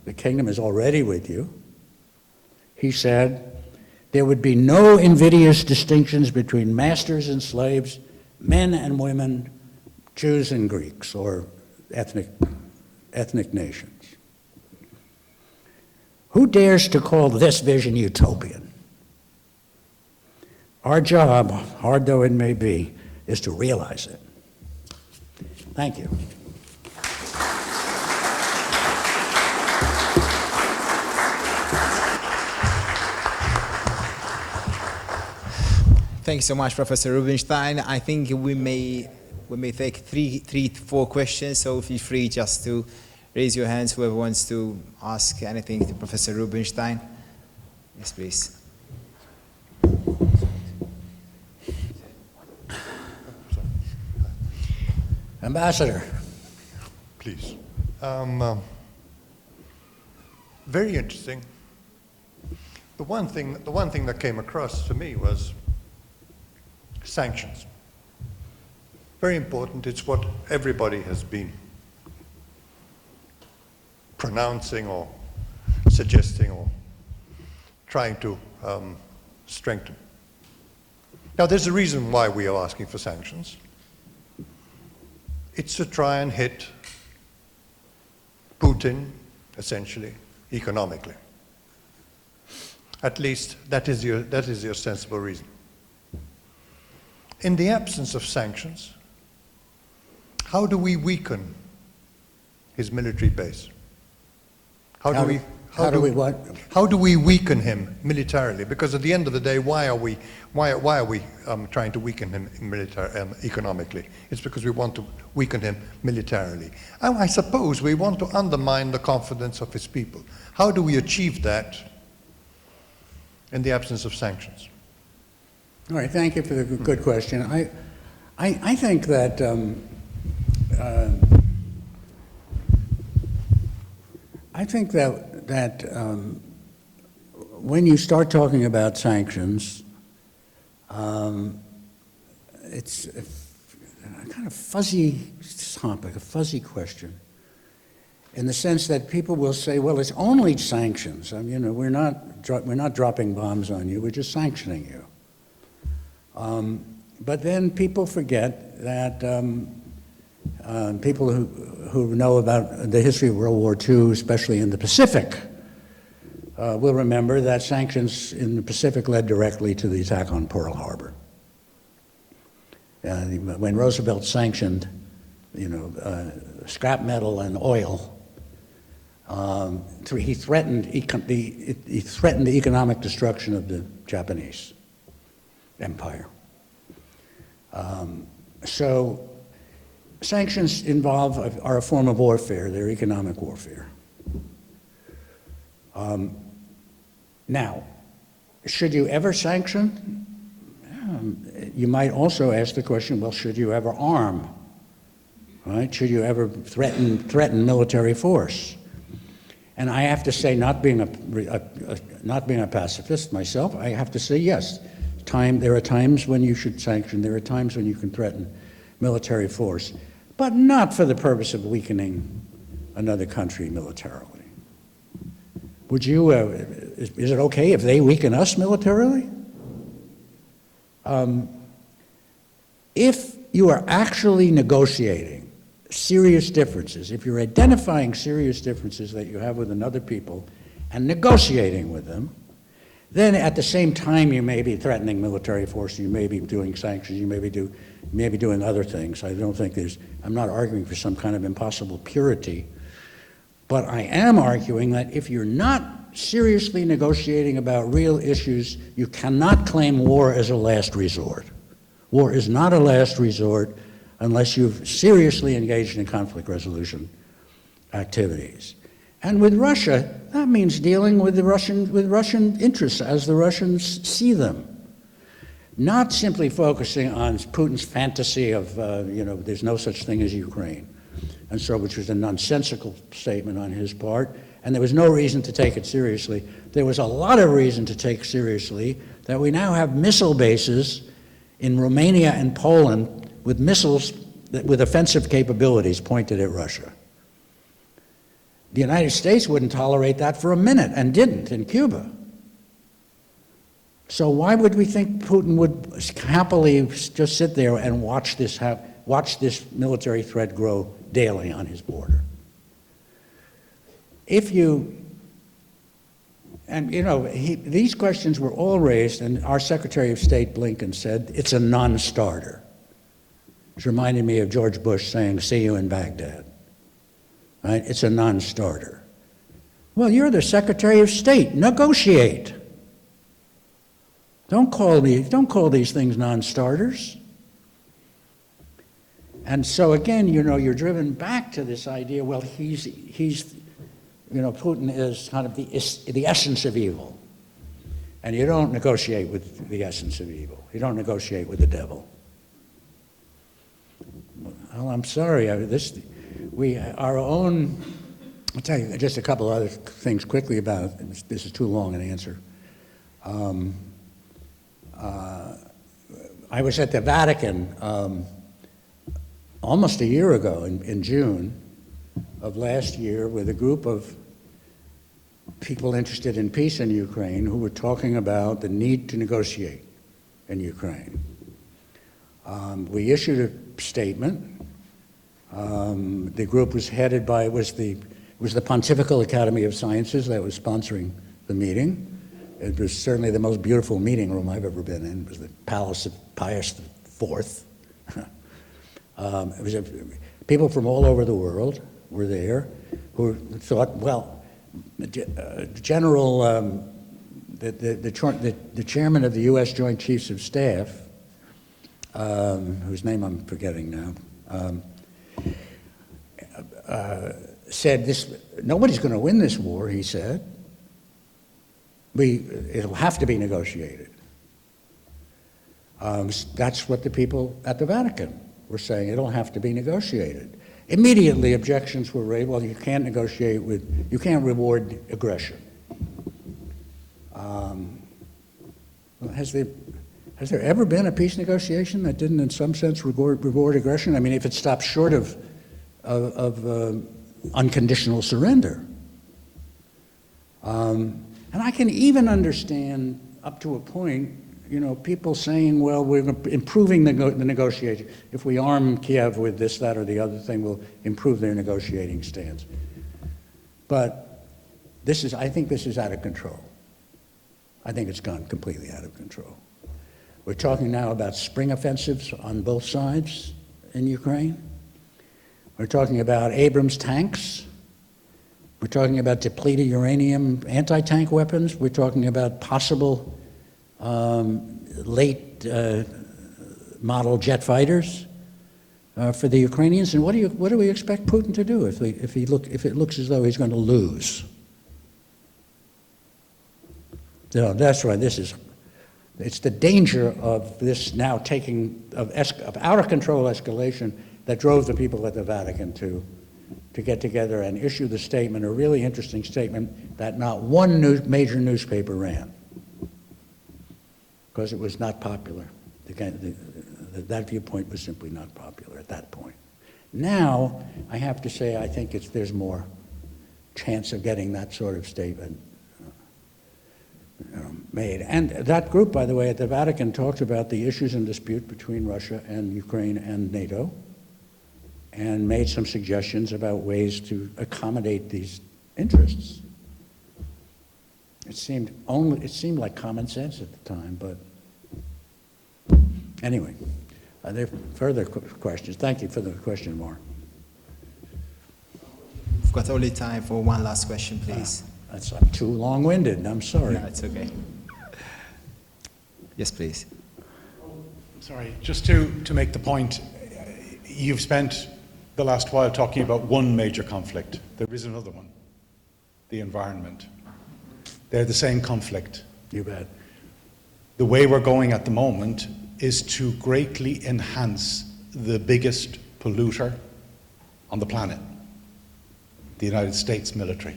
the kingdom is already with you, he said, there would be no invidious distinctions between masters and slaves, men and women, Jews and Greeks, or ethnic nations. Who dares to call this vision utopian? Our job, hard though it may be, is to realize it. Thank you. Thank you so much, Professor Rubenstein. I think we may take three to four questions, so feel free just to raise your hands, whoever wants to ask anything to Professor Rubenstein. Yes, please. Ambassador. Please. Very interesting. The one thing that came across to me was sanctions. Very important. It's what everybody has been pronouncing or suggesting or trying to strengthen. Now, there's a reason why we are asking for sanctions. It's to try and hit Putin, essentially, economically. At least that is your sensible reason. In the absence of sanctions, how do we weaken his military base? How do we weaken him militarily? Because at the end of the day, why are we trying to weaken him economically? It's because we want to weaken him militarily. I suppose we want to undermine the confidence of his people. How do we achieve that in the absence of sanctions? All right, thank you for the good question. I think that when you start talking about sanctions, it's a kind of fuzzy topic, a fuzzy question, in the sense that people will say, "Well, it's only sanctions. I mean, we're not dropping bombs on you. We're just sanctioning you." But then people forget that people who know about the history of World War II, especially in the Pacific, will remember that sanctions in the Pacific led directly to the attack on Pearl Harbor. When Roosevelt sanctioned, scrap metal and oil, he threatened the economic destruction of the Japanese empire. So sanctions are a form of warfare. They're economic warfare. Now, should you ever sanction? You might also ask the question, well, should you ever arm? Right? Should you ever threaten military force? And I have to say, not being a pacifist myself, I have to say yes. There are times when you should sanction. There are times when you can threaten military force, but not for the purpose of weakening another country militarily. Would you? Is it okay if they weaken us militarily? If you are actually negotiating serious differences, if you're identifying serious differences that you have with another people and negotiating with them, then at the same time you may be threatening military force, you may be doing sanctions, you may be doing other things. I don't think I'm not arguing for some kind of impossible purity, but I am arguing that if you're not seriously negotiating about real issues, you cannot claim war as a last resort. War is not a last resort unless you've seriously engaged in conflict resolution activities. And with Russia, that means dealing with Russian interests as the Russians see them. Not simply focusing on Putin's fantasy of, there's no such thing as Ukraine, and so, which was a nonsensical statement on his part, and there was no reason to take it seriously. There was a lot of reason to take seriously that we now have missile bases in Romania and Poland with missiles with offensive capabilities pointed at Russia. The United States wouldn't tolerate that for a minute, and didn't in Cuba. So why would we think Putin would happily just sit there and watch this military threat grow daily on his border? These questions were all raised, and our Secretary of State Blinken said it's a non-starter. Which reminded me of George Bush saying, "See you in Baghdad." Right? It's a non-starter. Well, you're the Secretary of State. Negotiate. Don't call these things non-starters. And so again, you're driven back to this idea, well, Putin is kind of the essence of evil. And you don't negotiate with the essence of evil. You don't negotiate with the devil. Well, I'm sorry, I'll tell you just a couple other things quickly about it. This is too long an answer. I was at the Vatican almost a year ago in June of last year with a group of people interested in peace in Ukraine who were talking about the need to negotiate in Ukraine. We issued a statement. The group was headed by, it was the Pontifical Academy of Sciences that was sponsoring the meeting. It was certainly the most beautiful meeting room I've ever been in. It was the Palace of Pius IV. People from all over the world were there who thought, well, the chairman of the U.S. Joint Chiefs of Staff, whose name I'm forgetting now, said nobody's going to win this war, he said. It'll have to be negotiated. That's what the people at the Vatican were saying. It'll have to be negotiated. Immediately, objections were raised. Well, you can't you can't reward aggression. Has there ever been a peace negotiation that didn't, in some sense, reward aggression? I mean, if it stopped short of unconditional surrender. And I can even understand, up to a point, people saying, well, we're improving the negotiation. If we arm Kiev with this, that, or the other thing, we'll improve their negotiating stance. But I think this is out of control. I think it's gone completely out of control. We're talking now about spring offensives on both sides in Ukraine. We're talking about Abrams tanks. We're talking about depleted uranium anti-tank weapons. We're talking about possible late model jet fighters for the Ukrainians. And what do we expect Putin to do if it looks as though he's going to lose? So that's right. It's the danger of this now of out of control escalation that drove the people at the Vatican to get together and issue the statement, a really interesting statement that not one major newspaper ran, because it was not popular. That viewpoint was simply not popular at that point. Now, I have to say, I think there's more chance of getting that sort of statement made. And that group, by the way, at the Vatican talked about the issues in dispute between Russia and Ukraine and NATO, and made some suggestions about ways to accommodate these interests. It seemed like common sense at the time, but anyway, are there further questions? Thank you for the question, Mark. We've got only time for one last question, please. I'm too long-winded, I'm sorry. No, it's okay. Yes, please. Sorry, just to make the point, you've spent the last while talking about one major conflict. There is another one, the environment. They're the same conflict. You bet. The way we're going at the moment is to greatly enhance the biggest polluter on the planet, the United States military.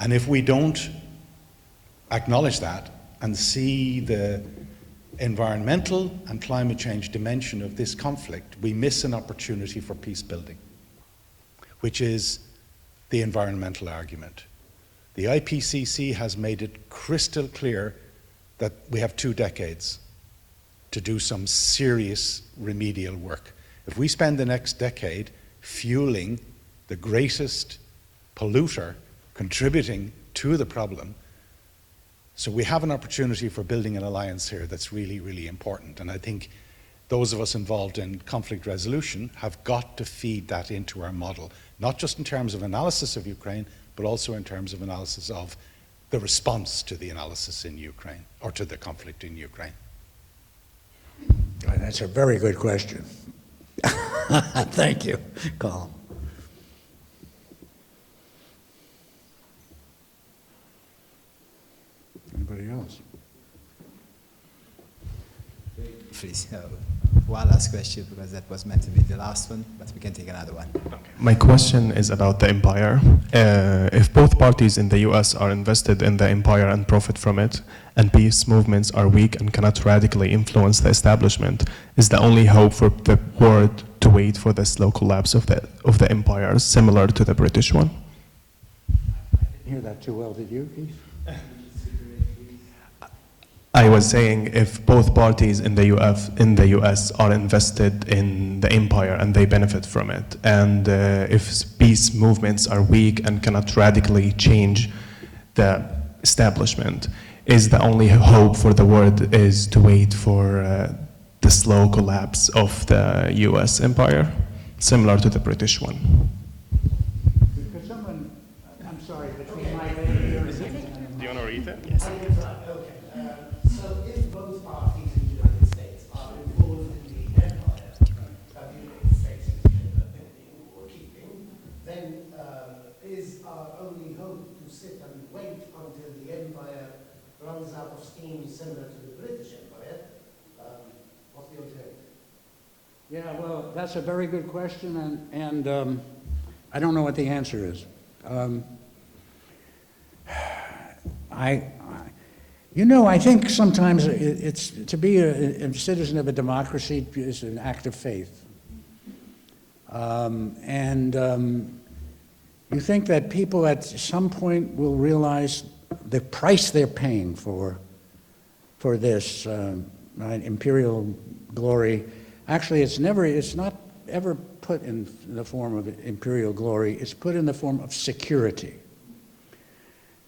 And if we don't acknowledge that and see the environmental and climate change dimension of this conflict, we miss an opportunity for peace building, which is the environmental argument. The IPCC has made it crystal clear that we have 2 decades to do some serious remedial work. If we spend the next decade fueling the greatest polluter contributing to the problem, so we have an opportunity for building an alliance here that's really, really important. And I think those of us involved in conflict resolution have got to feed that into our model, not just in terms of analysis of Ukraine, but also in terms of analysis of the response to the analysis in Ukraine, or to the conflict in Ukraine. That's a very good question. Thank you, Colin. Anybody else? Please, one last question, because that was meant to be the last one, but we can take another one. My question is about the empire. If both parties in the US are invested in the empire and profit from it, and peace movements are weak and cannot radically influence the establishment, is the only hope for the world to wait for the slow collapse of the empires, similar to the British one? I didn't hear that too well, did you, Keith? I was saying, if both parties in the US are invested in the empire and they benefit from it, and if peace movements are weak and cannot radically change the establishment, is the only hope for the world is to wait for the slow collapse of the US empire, similar to the British one? Could someone, I'm sorry, between my ear and... Do you want to read it? Yes. So if both parties in the United States are involved in the empire of the United States building or keeping, then is our only hope to sit and wait until the empire runs out of steam, similar to the British Empire? What's the alternative? Yeah, well, that's a very good question, and I don't know what the answer is. I think sometimes it's to be a citizen of a democracy is an act of faith. You think that people at some point will realize the price they're paying for this right, imperial glory. Actually, it's not ever put in the form of imperial glory. It's put in the form of security.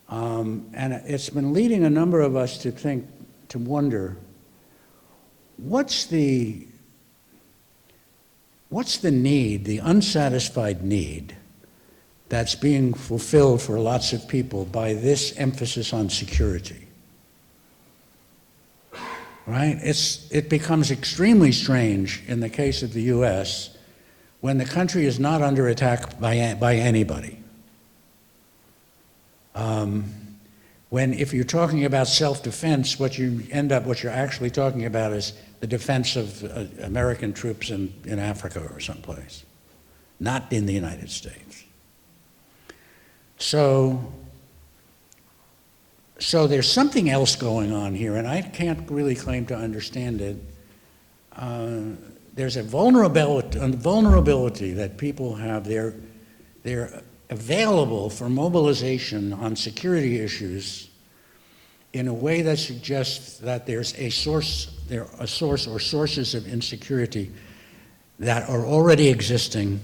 And it's been leading a number of us to wonder, what's the need, the unsatisfied need that's being fulfilled for lots of people by this emphasis on security? Right? It becomes extremely strange in the case of the US when the country is not under attack by anybody. If you're talking about self-defense, what you're actually talking about is the defense of American troops in Africa or someplace, not in the United States. So there's something else going on here, and I can't really claim to understand it. There's a vulnerability that people have. They're available for mobilization on security issues in a way that suggests that there's a source or sources of insecurity that are already existing,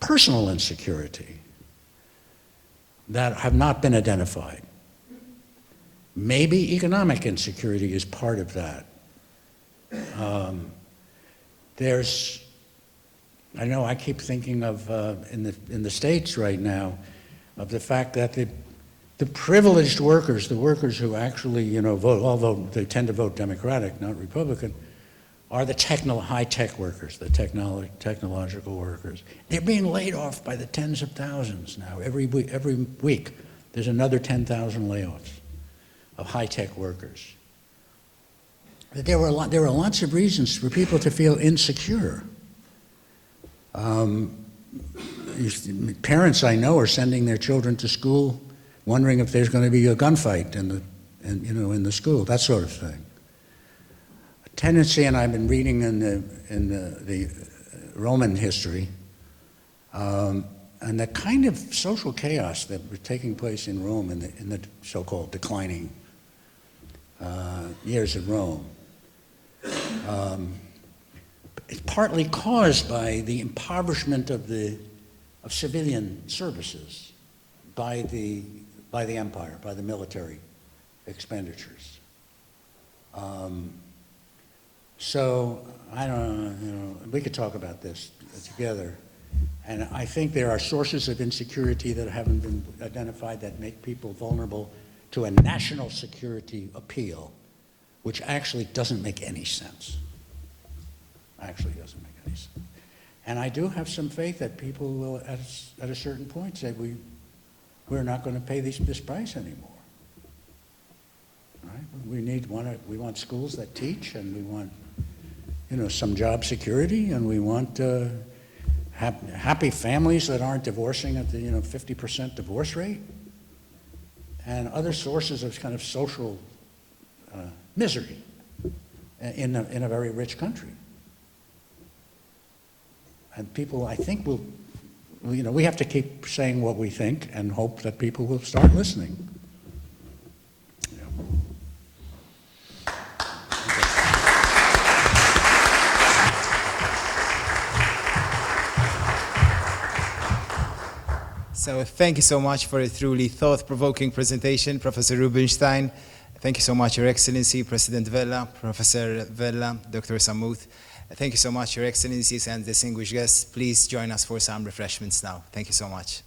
personal insecurity, that have not been identified. Maybe economic insecurity is part of that. I know I keep thinking of, in the States right now, of the fact that the privileged workers, the workers who actually, vote, although they tend to vote Democratic, not Republican, are the high-tech workers, the technological workers. They're being laid off by the tens of thousands now. Every week, there's another 10,000 layoffs of high-tech workers. There were lots of reasons for people to feel insecure. Parents I know are sending their children to school wondering if there's going to be a gunfight in the school, that sort of thing. A tendency, and I've been reading in the Roman history, and the kind of social chaos that was taking place in Rome in the so-called declining years of Rome. It's partly caused by the impoverishment of civilian services by the empire, by the military expenditures. So I don't know, we could talk about this together. And I think there are sources of insecurity that haven't been identified that make people vulnerable to a national security appeal, which actually doesn't make any sense. Actually doesn't make any sense. And I do have some faith that people will, at a certain point, say, we're not going to pay this price anymore. Right? We want schools that teach, and we want, some job security, and we want happy families that aren't divorcing at the 50% divorce rate, and other sources of kind of social misery in a very rich country. And people, I think, we have to keep saying what we think and hope that people will start listening. So thank you so much for a truly thought-provoking presentation, Professor Rubenstein. Thank you so much, Your Excellency, President Vella, Professor Vella, Dr. Sammut. Thank you so much, Your Excellencies and distinguished guests. Please join us for some refreshments now. Thank you so much.